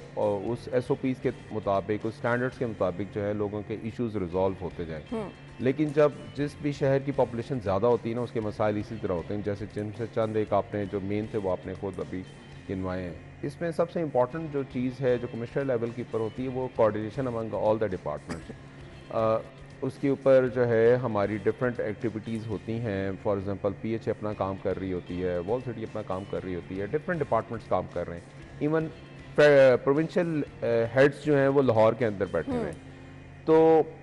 उस SOPs के मुताबिक, उस स्टैंडर्ड्स के मुताबिक जो है लोगों के इश्यूज रिजॉल्व होते जाएं। लेकिन जब जिस भी शहर की पॉपुलेशन ज़्यादा होती है ना उसके मसाइल इसी तरह होते हैं, जैसे जिनसे चंद एक आपने जो मेन थे वो आपने खुद अभी गिनवाए हैं। इसमें सबसे इंपॉर्टेंट जो चीज़ है जो कमिश्नर लेवल की ऊपर होती है वो coordination among all the departments. उसके ऊपर जो है हमारी डिफरेंट एक्टिविटीज़ होती हैं। फॉर एग्जांपल PH अपना काम कर रही होती है, वॉल सिटी अपना काम कर रही होती है, डिफरेंट डिपार्टमेंट्स काम कर रहे हैं। इवन प्रोविंशियल हेड्स जो हैं वो लाहौर के अंदर बैठे हुए हैं। तो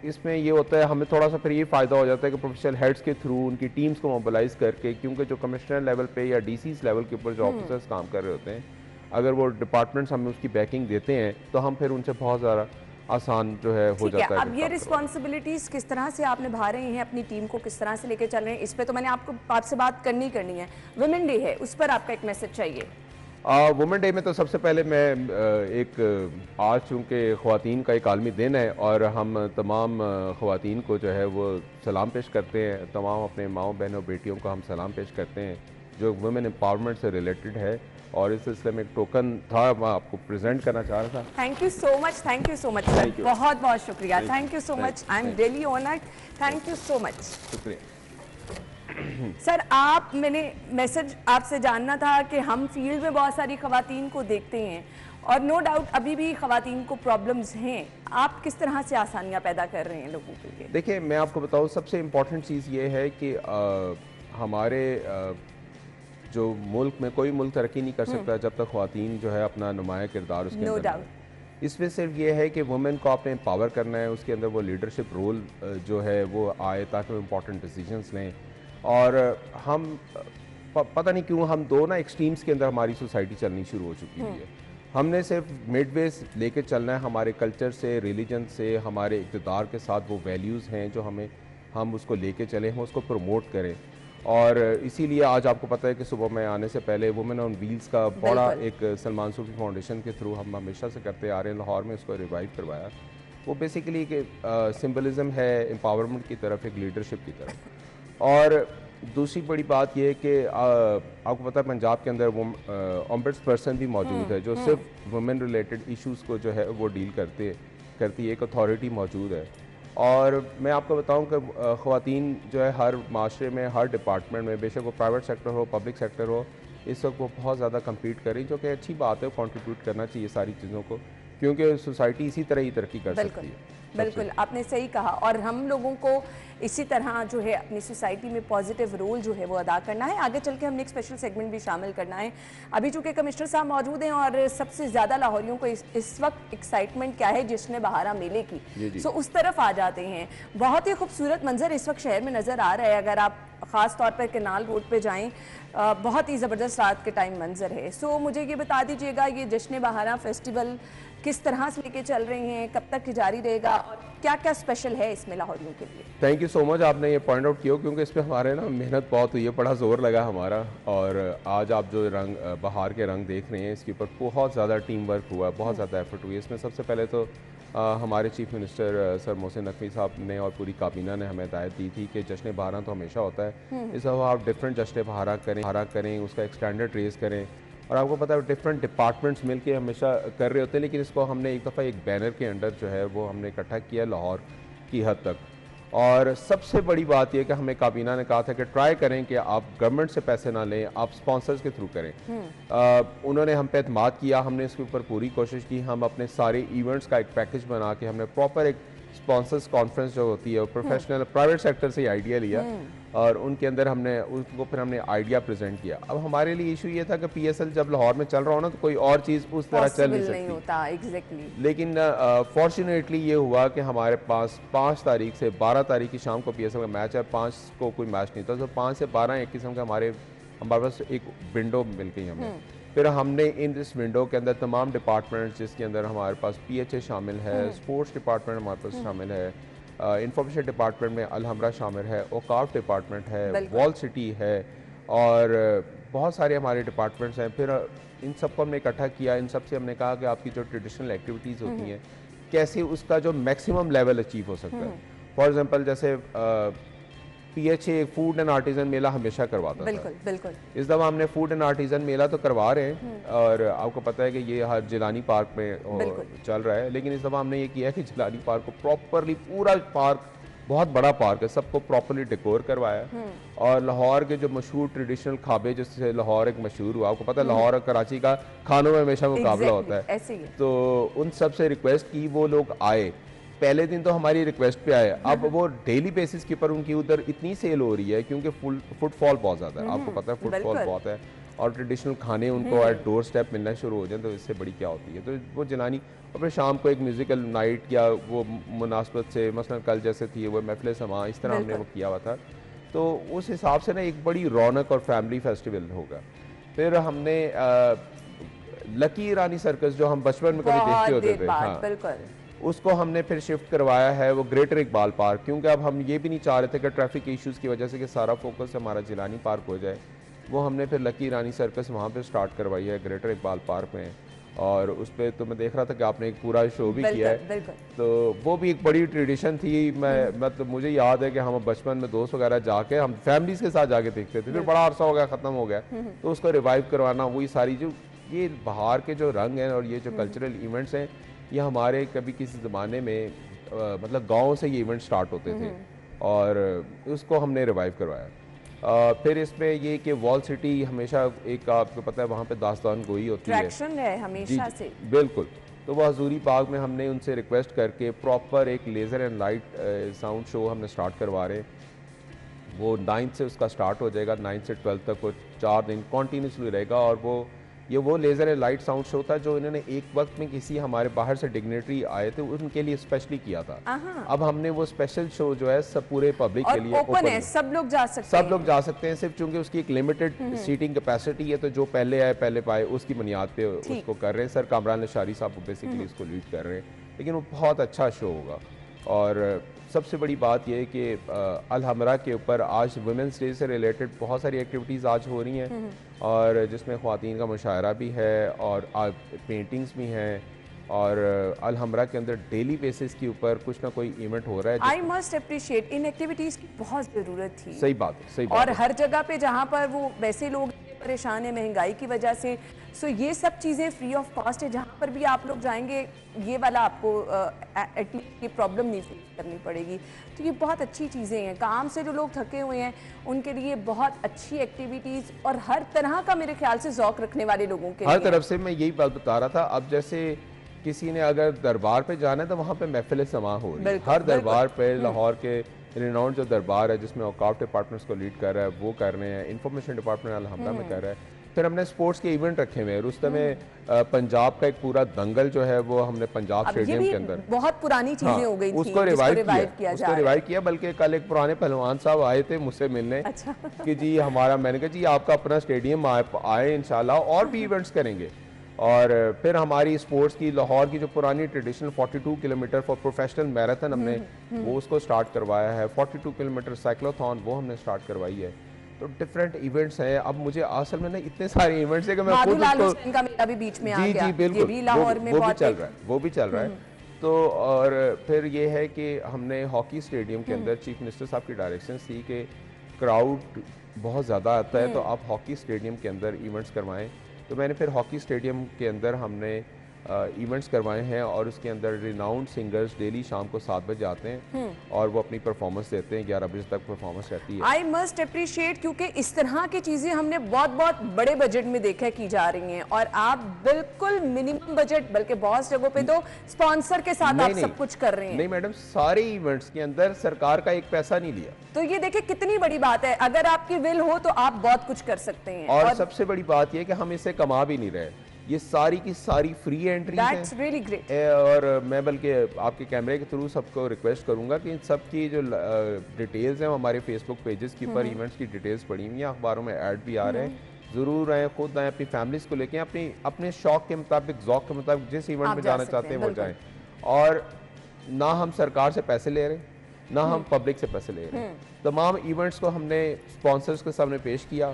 इसमें ये होता है हमें थोड़ा सा फिर ये फ़ायदा हो जाता है कि प्रोविंशियल हेड्स के थ्रू उनकी टीम्स को मोबिलाइज करके, क्योंकि जो कमिश्नर लेवल पे या DCs लेवल के ऊपर जो ऑफिसर्स काम कर रहे होते हैं, अगर वो डिपार्टमेंट्स हमें उसकी बैकिंग देते हैं तो हम फिर उनसे बहुत ज़्यादा आसान जो है हो जाता है। अब ये रिस्पॉन्सिबिलिटीज किस तरह से आप निभा रहे हैं, अपनी टीम को किस तरह से लेके चल रहे हैं, इस पे तो मैंने आपसे बात करनी है। वुमेन डे है, उस पर आपका एक मैसेज चाहिए। वुमेन डे में तो सबसे पहले मैं आज चूँकि ख़वातीन का एक आलमी दिन है और हम तमाम ख़वातीन को जो है वो सलाम पेश करते हैं, तमाम अपने माओ बहनों बेटियों को हम सलाम पेश करते हैं जो वुमेन एम्पावरमेंट से रिलेटेड है, और इस सिलसिले में एक टोकन था मैं आपको प्रेजेंट करना चाह रहा था। Thank you so much sir, बहुत बहुत शुक्रिया। Thank you so much, I am really honoured. Thank you so much. शुक्रिया सर। मैंने मैसेज आपसे जानना था कि हम फील्ड में बहुत सारी खवातीन को देखते हैं और नो डाउट अभी भी खवातीन को प्रॉब्लम्स हैं, आप किस तरह से आसानियां पैदा कर रहे हैं लोगों के लिए? देखिए मैं आपको बताऊँ, सबसे इम्पोर्टेंट चीज़ ये है कि हमारे जो मुल्क में कोई मुल्क तरक्की नहीं कर सकता जब तक ख़वातीन जो है अपना नुमाया किरदार उसके अंदर है। इसमें सिर्फ ये है कि वुमेन को आपने एम्पावर करना है, उसके अंदर वो लीडरशिप रोल जो है वो आए ताकि वो इम्पोर्टेंट डिसीजंस लें। और हम पता नहीं क्यों हम दो ना एक्सट्रीम्स के अंदर हमारी सोसाइटी चलनी शुरू हो चुकी हुई है। हमने सिर्फ मिडवेज लेके चलना है, हमारे कल्चर से, रिलीजन से, हमारे इक़्तिदार के साथ वो वैल्यूज़ हैं जो हम उसको लेके चले, हम उसको प्रमोट करें। और इसीलिए आज आपको पता है कि सुबह में आने से पहले वुमेन ऑन व्हील्स का बड़ा एक सलमान सूफी फाउंडेशन के थ्रू हम हमेशा से करते आ रहे हैं, लाहौर में उसको रिवाइव करवाया। वो बेसिकली एक सिंबलिज्म है एम्पावरमेंट की तरफ, एक लीडरशिप की तरफ। और दूसरी बड़ी बात यह है कि आपको पता है पंजाब के अंदर ओम्बड्स पर्सन भी मौजूद है जो सिर्फ वुमेन रिलेटेड इश्यूज़ को जो है वो डील करती है, एक अथॉरिटी मौजूद है। और मैं आपको बताऊं कि ख़वातीन जो है हर माशरे में, हर डिपार्टमेंट में, बेशक वो प्राइवेट सेक्टर हो, पब्लिक सेक्टर हो, इस वक्त वो बहुत ज़्यादा कम्पीट कर रही, जो कि अच्छी बात है। कंट्रीब्यूट करना चाहिए सारी चीज़ों को, क्योंकि सोसाइटी इसी तरह ही तरक्की कर सकती है। बिल्कुल आपने सही कहा, और हम लोगों को इसी तरह जो है अपनी सोसाइटी में पॉजिटिव रोल जो है वो अदा करना है। आगे चल के हमने एक स्पेशल सेगमेंट भी शामिल करना है। अभी चूंकि कमिश्नर साहब मौजूद हैं और सबसे ज़्यादा लाहौरियों को इस वक्त एक्साइटमेंट क्या है जिसने बहारा मेले की, सो उस तरफ आ जाते हैं। बहुत ही खूबसूरत मंजर इस वक्त शहर में नज़र आ रहा है। अगर आप ख़ास तौर पर केनाल रोड पे जाएं, बहुत ही ज़बरदस्त रात के टाइम मंजर है। सो मुझे ये बता दीजिएगा, ये जश्न बहारा फेस्टिवल किस तरह से लेके चल रहे हैं, कब तक जारी रहेगा और क्या क्या स्पेशल है इसमें लाहौरियों के लिए? थैंक यू सो मच, आपने ये पॉइंट आउट किया, क्योंकि इस पर हमारे ना मेहनत बहुत हुई है, बड़ा जोर लगा हमारा। और आज आप जो रंग बहार के रंग देख रहे हैं, इसके ऊपर बहुत ज़्यादा टीम वर्क हुआ, बहुत ज़्यादा एफर्ट हुई है। इसमें सबसे पहले तो हमारे chief minister sir Mohsin Naqvi साहब ने और पूरी काबीना ने हमें हिदायत दी थी कि जश्न बहारा तो हमेशा होता है, इस दफ़ा आप डिफरेंट जश्न बहारा करें, उसका एक्सटेंडेड रेस करें। और आपको पता है डिफरेंट डिपार्टमेंट्स मिलके हमेशा कर रहे होते हैं, लेकिन इसको हमने एक दफ़ा एक बैनर के अंडर जो है वो हमने इकट्ठा किया लाहौर की हद तक। और सबसे बड़ी बात यह कि हमें काबीना ने कहा था कि ट्राई करें कि आप गवर्नमेंट से पैसे ना लें, आप स्पॉन्सर्स के थ्रू करें। उन्होंने हम पे एतमाद किया, हमने इसके ऊपर पूरी कोशिश की। हम अपने सारे इवेंट्स का एक पैकेज बना के हमने प्रॉपर एक स्पॉन्सर्स कॉन्फ्रेंस जो होती है, प्रोफेशनल प्राइवेट सेक्टर से आइडिया लिया और उनके अंदर हमने आइडिया प्रेजेंट किया। अब हमारे लिए इशू ये था कि पीएसएल जब लाहौर में चल रहा हो ना, तो कोई और चीज़ उस तरह चल नहीं सकती होता, exactly। लेकिन फॉर्चुनेटली ये हुआ कि हमारे पास 5 तारीख से 12 तारीख की शाम को पीएसएल का मैच है, 5 को कोई मैच नहीं था, तो 5 से 12 एक किस्म का हमारे पास एक विंडो मिल गई हमें। फिर हमने इस विंडो के अंदर तमाम डिपार्टमेंट्स, जिसके अंदर हमारे पास पीएचए शामिल है, स्पोर्ट्स डिपार्टमेंट हमारे पास शामिल है, इंफॉर्मेशन डिपार्टमेंट में अलहमरा शामिल है, औकाफ डिपार्टमेंट है, वॉल सिटी है और बहुत सारे हमारे डिपार्टमेंट्स हैं। फिर इन सबको हमने इकट्ठा किया, इन सब से हमने कहा कि आपकी जो ट्रेडिशनल एक्टिविटीज़ होती हैं कैसे उसका जो मैक्सिमम लेवल अचीव हो सकता है। फॉर एग्जांपल जैसे पीएचए फूड एंड आर्टिजन मेला हमेशा करवाता बिल्कुल, था। बिल्कुल। इस दफ़ा हमने फूड एंड आर्टिजन मेला तो करवा रहे हैं और आपको पता है कि ये हर जिलानी पार्क में चल रहा है, लेकिन इस दफ़ा हमने ये किया कि जिलानी पार्क को प्रॉपरली, पूरा पार्क बहुत बड़ा पार्क है, सबको प्रॉपरली डेकोर करवाया और लाहौर के जो मशहूर ट्रेडिशनल खाबे, जिससे लाहौर एक मशहूर हुआ, आपको पता है लाहौर और कराची का खानों में हमेशा मुकाबला होता है, तो उन सब से रिक्वेस्ट की वो लोग आए। पहले दिन तो हमारी रिक्वेस्ट पे आए, अब वो डेली बेसिस के ऊपर उनकी उधर इतनी सेल हो रही है क्योंकि फुटफॉल बहुत ज़्यादा है, आपको पता है फुटफॉल बहुत है और ट्रेडिशनल खाने उनको एट डोर स्टेप मिलना शुरू हो जाए, तो इससे बड़ी क्या होती है। तो वो जिलानी और फिर शाम को एक म्यूज़िकल नाइट या वो मुनासबत से, मसलन कल जैसे थी वो महफिल समा, इस तरह हमने वो किया हुआ था, तो उस हिसाब से ना एक बड़ी रौनक और फैमिली फेस्टिवल होगा। फिर हमने लकी रानी सर्कस जो हम बचपन में कभी देखते होते थे, हाँ, उसको हमने फिर शिफ्ट करवाया है वो ग्रेटर इकबाल पार्क, क्योंकि अब हम ये भी नहीं चाह रहे थे कि ट्रैफिक इश्यूज़ की वजह से कि सारा फोकस हमारा जिलानी पार्क हो जाए। वो हमने फिर लकी रानी सर्कस वहाँ पे स्टार्ट करवाई है ग्रेटर इकबाल पार्क में, और उस पर तो मैं देख रहा था कि आपने एक पूरा शो भी किया है, तो वो भी एक बड़ी ट्रेडिशन थी। मैं मतलब मुझे याद है कि हम बचपन में दोस्त वगैरह जाके हम फैमिलीज़ के साथ जाके देखते थे, फिर बड़ा अरसा हो गया, ख़त्म हो गया, तो उसको रिवाइव करवाना, वही सारी जो ये बाहर के जो रंग हैं और ये जो कल्चरल इवेंट्स हैं, ये हमारे कभी किसी ज़माने में मतलब गाँव से ये इवेंट स्टार्ट होते थे और उसको हमने रिवाइव करवाया। फिर इसमें ये कि वॉल सिटी हमेशा एक, आपको पता है वहाँ पे दास्तान गोई होती है हमेशा से, बिल्कुल, तो वो हजूरी बाग में हमने उनसे रिक्वेस्ट करके प्रॉपर एक laser and light sound show हमने स्टार्ट करवा रहे हैं। वो 9 से उसका स्टार्ट हो जाएगा, 9 से 12 तक वो 4 दिन कॉन्टीन्यूसली रहेगा और वो laser and light sound show था जो इन्होंने एक वक्त में किसी हमारे बाहर से डिग्नेटरी आए थे उनके लिए स्पेशली किया था। अब हमने वो स्पेशल शो जो है सब पूरे पब्लिक के लिए ओपन है, सब लोग जा सकते हैं, सिर्फ चूंकि उसकी एक लिमिटेड सीटिंग कैपेसिटी है, तो जो पहले आए पहले पाए उसकी बुनियाद पे उसको कर रहे हैं। सर कामरान नशारी साहब बेसिकली उसको लीड कर रहे हैं, लेकिन वो बहुत अच्छा शो होगा। और सबसे बड़ी बात यह है कि अलहमरा के ऊपर आज वुमेंस डे से रिलेटेड बहुत सारी एक्टिविटीज़ आज हो रही हैं और जिसमें ख़वातीन का मुशायरा भी है और पेंटिंग्स भी हैं और अलहमरा के अंदर डेली बेसिस के ऊपर कुछ ना कोई इवेंट हो रहा है। I must appreciate, in activities की बहुत ज़रूरत थी। सही बात है, सही बात और हर जगह पे जहाँ पर वो वैसे लोग परेशान है महंगाई की वजह से, सो ये सब चीज़ें फ्री ऑफ कॉस्ट है, जहाँ पर भी आप लोग जाएंगे ये वाला आपको ये प्रॉब्लम नहीं फेस करनी पड़ेगी। तो ये बहुत अच्छी चीज़ें हैं, काम से जो लोग थके हुए हैं उनके लिए बहुत अच्छी एक्टिविटीज़ और हर तरह का मेरे ख्याल से ज़ौक रखने वाले लोगों के हर तरफ से। मैं यही बात बता रहा था, अब जैसे किसी ने अगर दरबार पे जाना है तो वहाँ पे महफिल समा हो रही है, हर दरबार पे लाहौर के रिनाउंड जो दरबार है जिसमें औकाफ डिपार्टमेंट्स को लीड कर रहा है वो कर रहे हैं, इंफॉर्मेशन डिपार्टमेंट अलहमरा में कर रहा है, फिर हमने स्पोर्ट्स के इवेंट रखे हुए हैं। रुस्तम में पंजाब का एक पूरा दंगल जो है वो हमने पंजाब स्टेडियम के अंदर, बहुत पुरानी चीजें हो गई थी, उसको रिवाइव किया। बल्कि कल एक पुराने पहलवान साहब आए थे मुझसे मिलने, अच्छा। कि जी हमारा, मैंने कहा जी आपका अपना स्टेडियम आए इंशाल्लाह और भी इवेंट्स करेंगे। और फिर हमारी स्पोर्ट्स की लाहौर की जो पुरानी traditional 42 kilometre for professional marathon हमने वो उसको स्टार्ट करवाया है। 42 किलोमीटर साइक्लोथॉन वो हमने स्टार्ट करवाई है। तो डिफरेंट इवेंट्स हैं। अब मुझे असल में ना इतने सारे इवेंट्स है कि मैं खुद उसको, का मेला भी बीच में आ गया, जी बिल्कुल, ये भी लाहौर में वो भी चल रहा है। तो और फिर ये है कि हमने हॉकी स्टेडियम के अंदर चीफ मिनिस्टर साहब की डायरेक्शन थी कि क्राउड बहुत ज़्यादा आता है तो आप हॉकी स्टेडियम के अंदर इवेंट्स करवाएं। तो मैंने फिर हॉकी स्टेडियम के अंदर हमने इवेंट्स करवाए हैं और उसके अंदर रिनाउंड सिंगर्स डेली शाम को 7 बजे आते हैं और वो अपनी परफॉर्मेंस देते हैं। 11 बजे तक परफॉर्मेंस रहती है। आई मस्ट अप्रिशिएट, क्योंकि इस तरह की चीजें हमने बहुत बहुत बड़े बजट में देखा की जा रही हैं और आप बिल्कुल मिनिमम बजट, बल्कि बहुत जगहों पे तो स्पॉन्सर के साथ आप सब कुछ कर रहे हैं। नहीं मैडम, सारे इवेंट्स के अंदर सरकार का एक पैसा नहीं लिया। तो ये देखिए कितनी बड़ी बात है, अगर आपकी विल हो तो आप बहुत कुछ कर सकते हैं। और सबसे बड़ी बात ये कि हम इससे कमा भी नहीं रहे, ये सारी की सारी फ्री एंट्री है। really great. और मैं बल्कि आपके कैमरे के थ्रू सबको रिक्वेस्ट करूंगा कि इन सब की जो डिटेल्स हैं हमारे फेसबुक पेजेस के ऊपर इवेंट्स की डिटेल्स पड़ी हुई हैं, अखबारों में ऐड भी आ रहे हैं। ज़रूर आएँ, खुद आएँ, अपनी फैमिलीज़ को लेके अपने शौक के मुताबिक, ज़ौक के मुताबिक जिस इवेंट में जाना चाहते हैं वो जाएँ। और ना हम सरकार से पैसे ले रहे, ना हम पब्लिक से पैसे ले रहे हैं। तमाम इवेंट्स को हमने स्पॉन्सर्स के सामने पेश किया।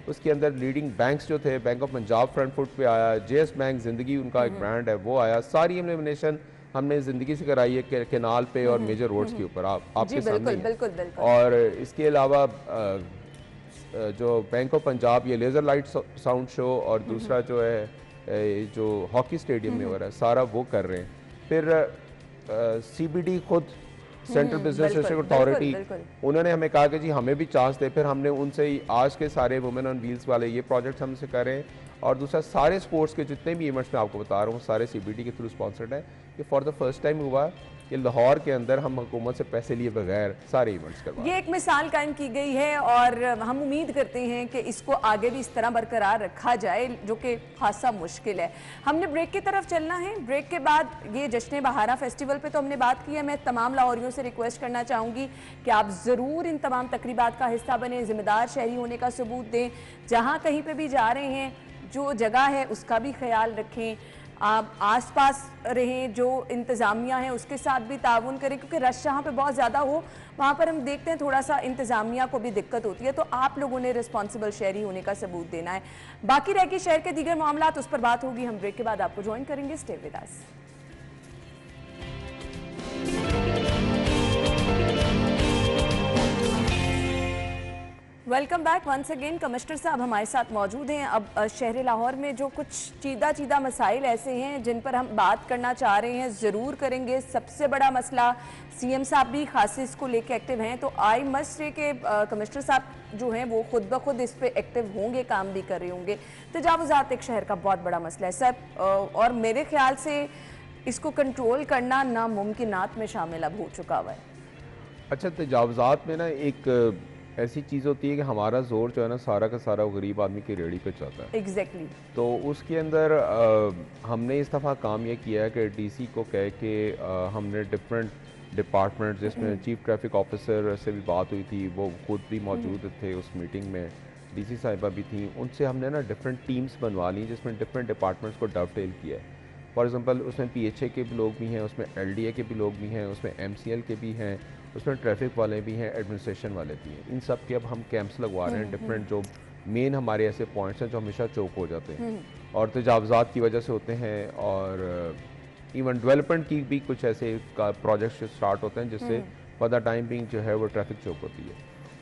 उसके अंदर लीडिंग बैंक्स जो थे, bank of Punjab front foot पे आया, जेएस बैंक जिंदगी उनका एक ब्रांड है वो आया। सारी इल्यूमिनेशन हमने जिंदगी से कराई है केनाल पे और मेजर रोड्स के ऊपर आपके सामने। बिल्कुल। और इसके अलावा जो बैंक ऑफ पंजाब ये लेजर लाइट साउंड शो और दूसरा जो है जो हॉकी स्टेडियम में हो रहा है सारा वो कर रहे हैं। फिर CBD खुद सेंट्रल बिजनेस डिस्ट्रिक्ट अथॉरिटी, उन्होंने हमें कहा कि जी हमें भी चांस दे। फिर हमने उनसे ही आज के सारे वुमेन ऑन व्हील्स वाले ये प्रोजेक्ट्स हमसे कर रहे हैं। और दूसरा सारे स्पोर्ट्स के जितने भी इवेंट्स मैं आपको बता रहा हूँ सारे CBD के थ्रू स्पॉन्सर्ड है। ये फॉर द फर्स्ट टाइम हुआ कि लाहौर के अंदर हम हुकूमत से पैसे लिए बगैर सारे इवेंट्स करवा। ये एक मिसाल कायम की गई है और हम उम्मीद करते हैं कि इसको आगे भी इस तरह बरकरार रखा जाए, जो कि खासा मुश्किल है। हमने ब्रेक की तरफ चलना है। ब्रेक के बाद ये जश्न बहारा फेस्टिवल पे तो हमने बात की है। मैं तमाम लाहौरियों से रिक्वेस्ट करना चाहूँगी कि आप ज़रूर इन तमाम तकरीबात का हिस्सा बने, ज़िम्मेदार शहरी होने का सबूत दें। जहाँ कहीं पर भी जा रहे हैं जो जगह है उसका भी ख्याल रखें, आप आसपास रहें, जो इंतज़ामिया है उसके साथ भी ताउन करें, क्योंकि रश जहाँ पे बहुत ज़्यादा हो वहाँ पर हम देखते हैं थोड़ा सा इंतज़ामिया को भी दिक्कत होती है। तो आप लोगों ने रिस्पॉन्सिबल शहरी होने का सबूत देना है। बाकी रह गई शहर के दीगर मामलात, उस पर बात होगी। हम ब्रेक के बाद आपको ज्वाइन करेंगे। Stay with us. Welcome back once again. Commissioner साहब हमारे साथ मौजूद हैं। अब शहर लाहौर में जो कुछ चीदा मसाइल ऐसे हैं जिन पर हम बात करना चाह रहे हैं, ज़रूर करेंगे। सबसे बड़ा मसला CM साहब भी खास इसको लेके एक्टिव हैं, तो आई मस्ट से के कमिश्नर साहब जो हैं वो खुद ब खुद इस पे एक्टिव होंगे, काम भी कर रहे होंगे। तजावुज़ात एक शहर का बहुत बड़ा मसला है सर, और मेरे ख्याल से इसको कंट्रोल करना नामुमकिनात में शामिल अब हो चुका हुआ है। अच्छा, तजावुज़ात में ना एक ऐसी चीज़ होती है कि हमारा जोर जो है ना सारा का सारा गरीब आदमी की रेडी पे जाता है। एग्जैक्टली। तो उसके अंदर हमने इस दफ़ा काम ये किया है कि DC को कह के हमने डिफरेंट डिपार्टमेंट, जिसमें चीफ ट्रैफिक ऑफिसर से भी बात हुई थी, वो खुद भी मौजूद थे उस मीटिंग में, DC साहिबा भी थी, उनसे हमने ना डिफरेंट टीम्स बनवा ली जिसमें डिफरेंट डिपार्टमेंट्स को डवटेल किया है। फॉर एग्जांपल उसमें PHA के भी लोग भी हैं, उसमें LDA के भी लोग भी हैं, उसमें MCL के भी हैं, उसमें ट्रैफिक वाले भी हैं, एडमिनिस्ट्रेशन वाले भी हैं। इन सब के अब हम कैंप्स लगवा रहे हैं। डिफरेंट जो मेन हमारे ऐसे पॉइंट्स हैं जो हमेशा चौक हो जाते हैं और तजावुज़ात की वजह से होते हैं, और इवन डेवलपमेंट की भी कुछ ऐसे प्रोजेक्ट्स स्टार्ट होते हैं जिससे फॉर द टाइम बिंग जो है वो ट्रैफिक चौक होती है।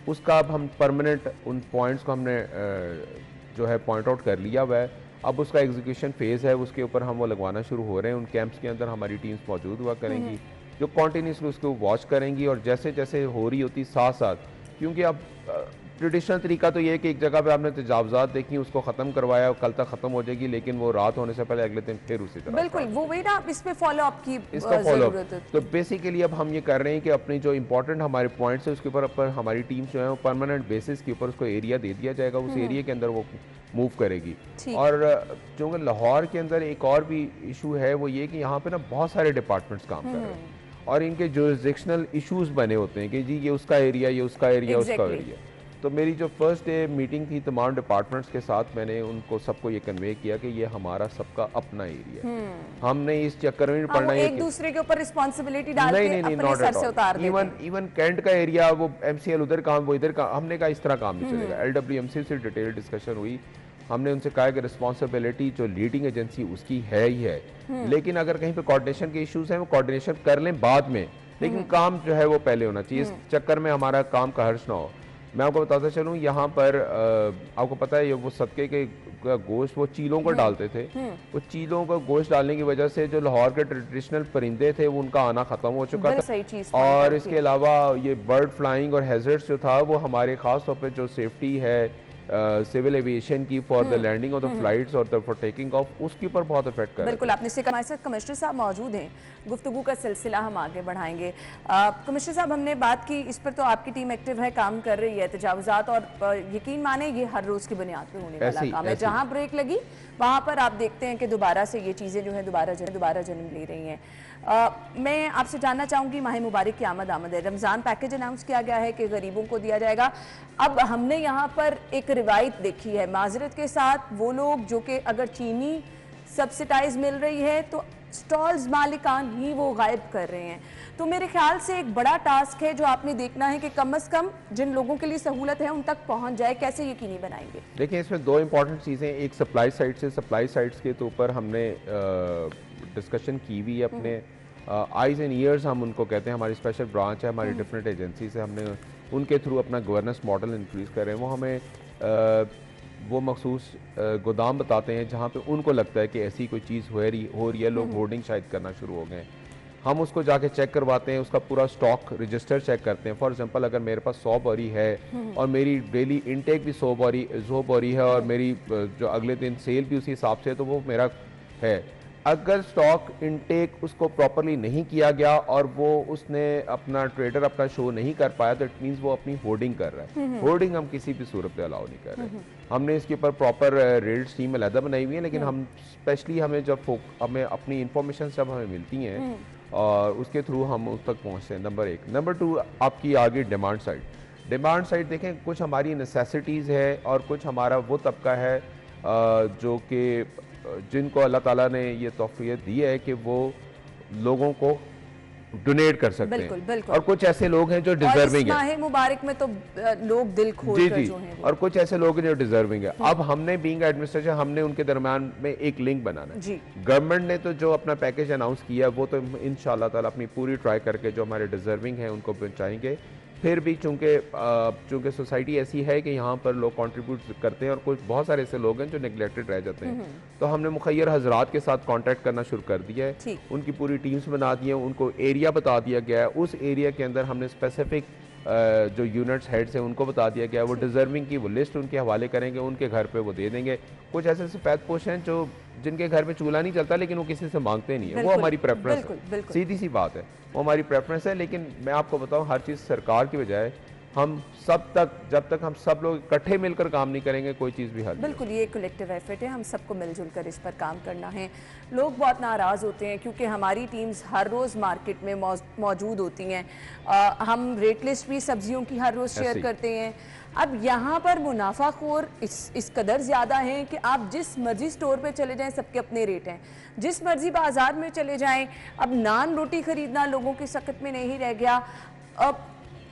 उसका अब हम परमानेंट उन पॉइंट्स को हमने जो है पॉइंट आउट कर लिया हुआ है। अब उसका एग्जीक्यूशन फेज़ है, उसके ऊपर हम वो लगवाना शुरू हो रहे हैं। उन कैंप्स के अंदर हमारी टीम्स मौजूद हुआ करेंगी जो कॉन्टीन्यूसली उसको वॉच करेंगी और जैसे जैसे हो रही होती साथ साथ, क्योंकि अब ट्रेडिशनल तरीका तो ये है कि एक जगह पे आपने तजावजात देखी, उसको ख़त्म करवाया, कल तक ख़त्म हो जाएगी, लेकिन वो रात होने से पहले अगले दिन फिर उसी तरह। बिल्कुल, वो वही ना, इसमें फॉलो अप की इसका फॉलो अप। तो बेसिकली अब हम ये कर रहे हैं कि अपनी जो इंपॉर्टेंट हमारे पॉइंट्स है उसके ऊपर हमारी टीम जो है वो परमानेंट बेसिस के ऊपर उसको एरिया दे दिया जाएगा, उस एरिया के अंदर वो मूव करेगी। और चूँकि लाहौर के अंदर एक और भी इशू है, वो ये कि यहाँ पे ना बहुत सारे डिपार्टमेंट्स काम कर रहे हैं और इनके जुरिसडिक्शनल इश्यूज बने होते हैं कि जी ये उसका एरिया, ये उसका एरिया, उसका एरिया। तो मेरी जो फर्स्ट डे मीटिंग थी तमाम डिपार्टमेंट्स के साथ, मैंने उनको सबको ये कन्वे किया कि ये हमारा सबका अपना एरिया है, हमने इस चक्कर में नहीं पड़ना है एक दूसरे के ऊपर रिस्पांसिबिलिटी डाल के अपने सर से उतार देते हैं। इवन कैंट का एरिया, वो MCL उधर काम, वो इधर काम, हमने कहा इस तरह काम नहीं चलेगा। LWMC से डिटेल डिस्कशन हुई, हमने उनसे कहा कि रिस्पांसिबिलिटी जो लीडिंग एजेंसी उसकी है ही है, लेकिन अगर कहीं पे कोऑर्डिनेशन के इश्यूज हैं वो कोऑर्डिनेशन कर लें बाद में, लेकिन काम जो है वो पहले होना चाहिए। इस चक्कर में हमारा काम का हर्ष ना हो। मैं आपको बताता चलूँ, यहाँ पर आपको पता है ये वो सदके के गोश्त वो चीलों को डालते थे, वो चीलों को गोश्त डालने की वजह से जो लाहौर के ट्रेडिशनल परिंदे थे वो उनका आना खत्म हो चुका था। और इसके अलावा ये बर्ड फ्लाइंग और हैजर्ड्स जो था वो हमारे खास तौर पर जो सेफ्टी है सिविल एविएशन की for the landing of the flights और फॉर टेकिंग ऑफ, उसके ऊपर बहुत इफेक्ट कर। बिल्कुल, आपने से हमारे साथ कमिश्नर साहब मौजूद हैं, गुफ्तगू का सिलसिला हम आगे बढ़ाएंगे। कमिश्नर साहब, हमने बात की, इस पर तो आपकी टीम एक्टिव है, काम कर रही है, तजावुजात, और यकीन माने ये हर रोज की बुनियाद पर होने वाला काम है। जहाँ ब्रेक लगी वहाँ पर आप देखते हैं कि दोबारा से ये चीज़ें जो है दोबारा जन्म ले रही हैं। मैं आपसे जानना चाहूँगी, माह मुबारक की आमद है, रमज़ान पैकेज अनाउंस किया गया है कि गरीबों को दिया जाएगा। अब हमने यहाँ पर एक रिवायत देखी है, माजरत के साथ, वो लोग जो कि अगर चीनी सब्सिडाइज मिल रही है तो स्टॉल्स मालिकान ही वो गायब कर रहे हैं। तो मेरे ख्याल से एक बड़ा टास्क है जो आपने देखना है कि कम से कम जिन लोगों के लिए सहूलत है उन तक पहुंच जाए। कैसे यकीनी बनाएंगे? देखिए, इसमें दो इंपॉर्टेंट चीज़ें, एक सप्लाई साइड से, सप्लाई साइड्स के तो ऊपर हमने डिस्कशन की हुई है अपने आइज़ एंड ईयर्स हम उनको कहते हैं, हमारी स्पेशल ब्रांच है, हमारी डिफरेंट एजेंसी से हमने उनके थ्रू अपना गवर्नेंस मॉडल इंक्रीज़ कर रहे हैं। वो हमें वो मखसूस गोदाम बताते हैं जहाँ पे उनको लगता है कि ऐसी कोई चीज़ हो रही है, लोग होर्डिंग शायद करना शुरू हो गए, हम उसको जाके चेक करवाते हैं, उसका पूरा स्टॉक रजिस्टर चेक करते हैं। फॉर एग्जांपल, अगर मेरे पास 100 बोरी है और मेरी डेली इनटेक भी 100 बोरी है और मेरी जो अगले दिन सेल भी उसी हिसाब से है, तो वो मेरा है। अगर स्टॉक इनटेक उसको प्रॉपरली नहीं किया गया और वो उसने अपना ट्रेडर अपना शो नहीं कर पाया, तो इट मीन्स वो अपनी होर्डिंग कर रहा है। होर्डिंग हम किसी भी सूरत पे अलाउ नहीं कर रहे। हमने इसके ऊपर प्रॉपर रेड टीम अलहदा बनाई हुई है, लेकिन हम स्पेशली हमें अपनी इंफॉर्मेशन जब हमें मिलती हैं और उसके थ्रू हम उस तक पहुँचते हैं। नंबर 1। नंबर 2, आपकी आगे डिमांड साइड। डिमांड साइड देखें, कुछ हमारी नेसेसिटीज़ है और कुछ हमारा वो तबका है जो कि जिनको अल्लाह ताला ने ये तौफीक दी है कि वो लोगों को डोनेट कर सकते हैं। बिल्कुल। और कुछ ऐसे लोग हैं जो डिजर्विंग है। माह मुबारक में तो लोग दिल खोल कर जो हैं, और कुछ ऐसे लोग हैं जो डिजर्विंग है। अब हमने बीइंग एडमिनिस्ट्रेशन, हमने उनके दरमियान में एक लिंक बनाना है। गवर्नमेंट ने तो जो अपना पैकेज अनाउंस किया वो तो इंशाल्लाह ताला अपनी पूरी ट्राई करके जो हमारे डिजर्विंग हैं उनको पहुंचाएंगे। फिर भी चूंकि सोसाइटी ऐसी है कि यहाँ पर लोग कंट्रीब्यूट करते हैं और कुछ बहुत सारे ऐसे लोग हैं जो नेग्लेक्टेड रह जाते हैं, तो हमने मुखैर हजरात के साथ कांटेक्ट करना शुरू कर दिया है। उनकी पूरी टीम्स बना दी है, उनको एरिया बता दिया गया है। उस एरिया के अंदर हमने स्पेसिफिक जो यूनिट्स हेड्स हैं उनको बता दिया गया, वो डिजर्विंग की वो लिस्ट उनके हवाले करेंगे, उनके घर पे वो दे देंगे। कुछ ऐसे सफेद पोश हैं जो जिनके घर में चूल्हा नहीं चलता लेकिन वो किसी से मांगते नहीं है, वो हमारी प्रेफरेंस है, सीधी सी बात है, वो हमारी प्रेफरेंस है। लेकिन मैं आपको बताऊं, हर चीज़ सरकार की बजाय हम जब तक हम सब लोग इकट्ठे मिलकर काम नहीं करेंगे, कोई चीज़ भी हल नहीं। बिल्कुल, ये कलेक्टिव एफर्ट है, हम सबको मिलजुल कर इस पर काम करना है। लोग बहुत नाराज़ होते हैं क्योंकि हमारी टीम्स हर रोज़ मार्केट में मौजूद होती हैं। हम रेट लिस्ट भी सब्जियों की हर रोज़ शेयर करते हैं। अब यहाँ पर मुनाफाखोर इस कदर ज़्यादा हैं कि आप जिस मर्जी स्टोर पे चले जाएं, सबके अपने रेट हैं। जिस मर्जी बाज़ार में चले जाएं, अब नान रोटी ख़रीदना लोगों की सकत में नहीं रह गया। अब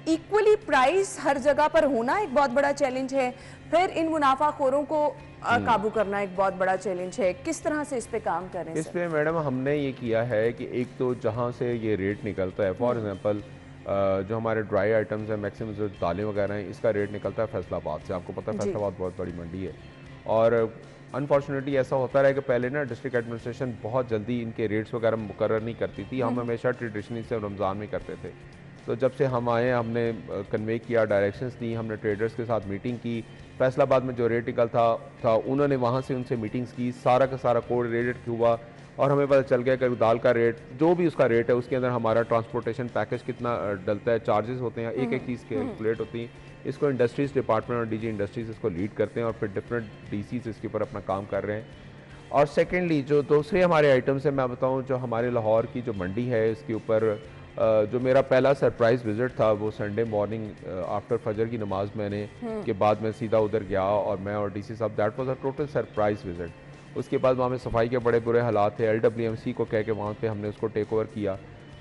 इक्वली प्राइस हर जगह पर होना एक बहुत बड़ा चैलेंज है, फिर इन मुनाफाखोरों को काबू करना एक बहुत बड़ा चैलेंज है। किस तरह से इस पे काम करें? इस पे मैडम हमने ये किया है कि एक तो जहाँ से ये रेट निकलता है, फॉर एग्जांपल जो हमारे ड्राई आइटम्स हैं, मैक्सिमम जो दालें वगैरह हैं, इसका रेट निकलता है फैसलाबाद से। आपको पता है फैसलाबाद बहुत बड़ी मंडी है और अनफॉर्चुनेटली ऐसा होता रहा कि पहले ना डिस्ट्रिक्ट एडमिनिस्ट्रेशन बहुत जल्दी इनके रेट्स वगैरह मुकर्रर नहीं करती थी। हम हमेशा ट्रेडिशनली से रमज़ान में करते थे, तो जब से हम आए हमने कन्वे किया, डायरेक्शंस दी, हमने ट्रेडर्स के साथ मीटिंग की। फैसलाबाद में जो रेट निकल था उन्होंने वहाँ से उनसे मीटिंग्स की, सारा का सारा कोड रेट हुआ और हमें पता चल गया कि दाल का रेट जो भी उसका रेट है उसके अंदर हमारा ट्रांसपोर्टेशन पैकेज कितना डलता है, चार्जेस होते हैं, एक एक चीज़ कैलकुलेट होती है। इसको इंडस्ट्रीज़ डिपार्टमेंट और डीजी इंडस्ट्रीज़ इसको लीड करते हैं और फिर डिफरेंट डीसीज इसके ऊपर अपना काम कर रहे हैं। और सेकेंडली जो दूसरे हमारे आइटम्स हैं, मैं बताऊँ जो हमारे लाहौर की जो मंडी है इसके ऊपर जो मेरा पहला सरप्राइज़ विज़िट था वो संडे मॉर्निंग आफ्टर फजर की नमाज मैंने के बाद मैं सीधा उधर गया और मैं और डीसी साहब, that was a total surprise visit. उसके बाद वहाँ में सफाई के बड़े बुरे हालात थे, LWMC को कह के वहाँ पे हमने उसको टेक ओवर किया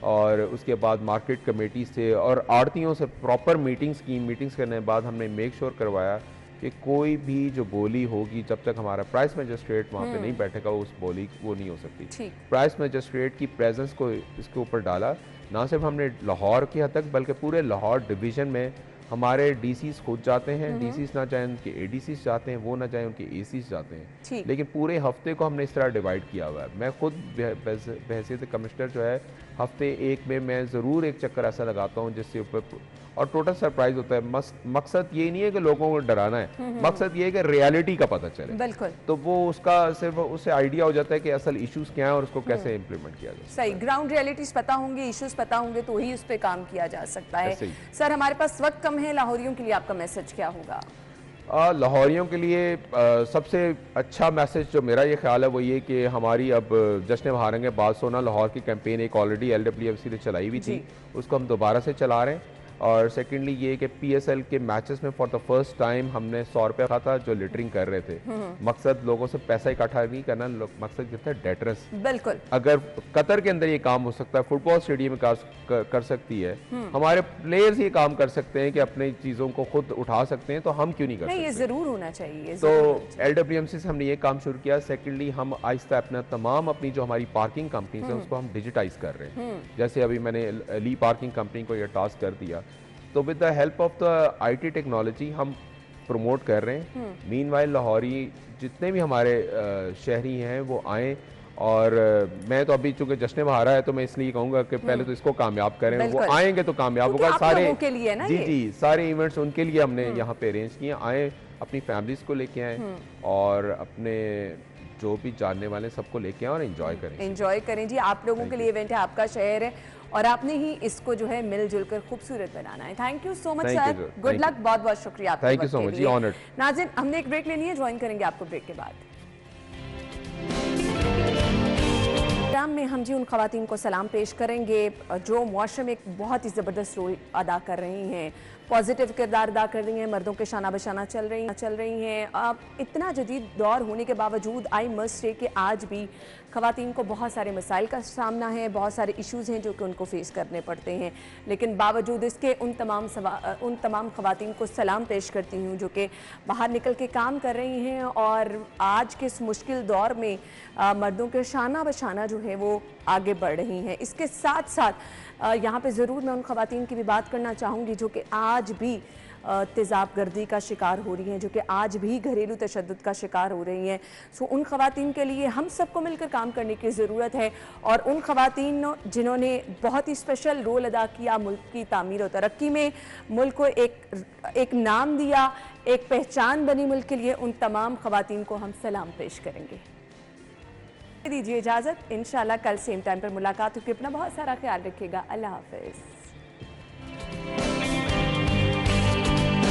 और उसके बाद मार्केट कमेटी से और आड़तियों से प्रॉपर मीटिंग्स की। मीटिंग्स करने के बाद हमने मेक श्योर करवाया कि कोई भी जो बोली होगी जब तक हमारा प्राइस मैजिस्ट्रेट वहाँ पे नहीं बैठेगा उस बोली वो नहीं हो सकती। प्राइस मैजिस्ट्रेट की प्रेजेंस को इसके ऊपर डाला, ना सिर्फ हमने लाहौर की हद तक बल्कि पूरे लाहौर डिवीज़न में हमारे डीसीज खुद जाते हैं, डीसीज ना चाहे उनके एडीसीज जाते हैं, वो ना चाहे उनके एसीज जाते हैं, लेकिन पूरे हफ्ते को हमने इस तरह डिवाइड किया हुआ है। मैं खुद बहैसियत कमिश्नर जो है हफ्ते एक में मैं ज़रूर एक चक्कर ऐसा लगाता हूँ जिससे ऊपर और टोटल सरप्राइज होता है। मकसद ये नहीं है कि लोगों को डराना है, मकसद ये है कि रियलिटी का पता चले। बिल्कुल। तो वो उसका सिर्फ उससे आइडिया हो जाता है कि असल इश्यूज क्या है और उसको कैसे इम्प्लीमेंट किया जाए। सही, ग्राउंड रियलिटीज पता होंगे, इश्यूज पता होंगे तो ही उस पर काम किया जा सकता है। सर हमारे पास वक्त कम है, लाहौरियों के लिए आपका मैसेज क्या होगा? लाहौरियों के लिए सबसे अच्छा मैसेज जो मेरा ये ख्याल है वो ये कि हमारी अब जश्न बहारंगे बात सोना लाहौर की कैंपेन एक ऑलरेडी LWMC ने चलाई हुई थी, उसको हम दोबारा से चला रहे हैं। और सेकेंडली ये कि PSL के मैचेस में फॉर द फर्स्ट टाइम हमने 100 रुपये रखा था जो लिटरिंग कर रहे थे। मकसद लोगों से पैसा इकट्ठा नहीं करना, मकसद ये था डेटरेंस। बिल्कुल। अगर कतर के अंदर ये काम हो सकता है, फुटबॉल स्टेडियम में कर सकती है, हमारे प्लेयर्स ये काम कर सकते हैं कि अपनी चीज़ों को खुद उठा सकते हैं, तो हम क्यों नहीं कर सकते? ये ज़रूर होना चाहिए। तो LWMC से हमने ये काम शुरू किया। सेकेंडली हम आहिस्ता अपनी जो हमारी पार्किंग कंपनीज हैं उसको हम डिजिटाइज कर रहे हैं। जैसे अभी मैंने ली पार्किंग कंपनी को ये टास्क कर दिया, तो with the help of the IT technology हम प्रमोट कर रहे हैं। मीनवाइल लाहौरी जितने भी हमारे शहरी हैं वो आएँ और मैं तो अभी चूंकि जश्न बहारा है तो मैं इसलिए कहूँगा कि पहले तो इसको कामयाब करें, वो आएंगे तो कामयाब होगा। सारे के लिए ना जी सारे इवेंट्स उनके लिए हमने यहाँ पे अरेंज किए। आए अपनी फैमिलीज को लेके आए और अपने जो भी जानने वाले सबको लेके आए और एंजॉय करें जी। आप लोगों के लिए इवेंट है, आपका शहर है और आपने ही इसको जो है मिलजुल कर खूबसूरत बनाना है। Thank you so much sir, good luck, बहुत बहुत शुक्रिया आपका। थैंक यू सो मच जी, ऑनर्ड। नाज़रीन हमने एक ब्रेक लेनी है, ज्वाइन करेंगे आपको ब्रेक के बाद। प्रोग्राम में हम जी उन ख़वातीन को सलाम पेश करेंगे जो मुआशरे में एक बहुत ही ज़बरदस्त रोल अदा कर रही हैं, पॉजिटिव किरदार अदा कर रही हैं, मर्दों के शाना बशाना चल रही हैं। अब इतना जदीद दौर होने के बावजूद आई मस्ट से कि आज भी ख़वातीन को बहुत सारे मसाइल का सामना है, बहुत सारे इश्यूज़ हैं जो कि उनको फेस करने पड़ते हैं, लेकिन बावजूद इसके उन तमाम ख़वातीन को सलाम पेश करती हूँ जो कि बाहर निकल के काम कर रही हैं और आज के इस मुश्किल दौर में मर्दों के शाना बशाना जो है वो आगे बढ़ रही हैं। इसके साथ साथ यहाँ पे ज़रूर मैं उन ख़वातीन की भी बात करना चाहूँगी जो कि आज भी तेज़ाब गर्दी का शिकार हो रही हैं, जो कि आज भी घरेलू तशद्दुद का शिकार हो रही हैं। सो उन ख़वातीन के लिए हम सबको मिलकर काम करने की ज़रूरत है और उन ख़वातीन जिन्होंने बहुत ही स्पेशल रोल अदा किया मुल्क की तामीर और तरक्की में, मुल्क को एक नाम दिया, एक पहचान बनी मुल्क के लिए, उन तमाम ख़वातीन को हम सलाम पेश करेंगे। दीजिए इजाज़त, इंशाल्लाह कल सेम टाइम पर मुलाकात होगी। अपना बहुत सारा ख्याल रखिएगा। अल्लाह हाफ़िज़।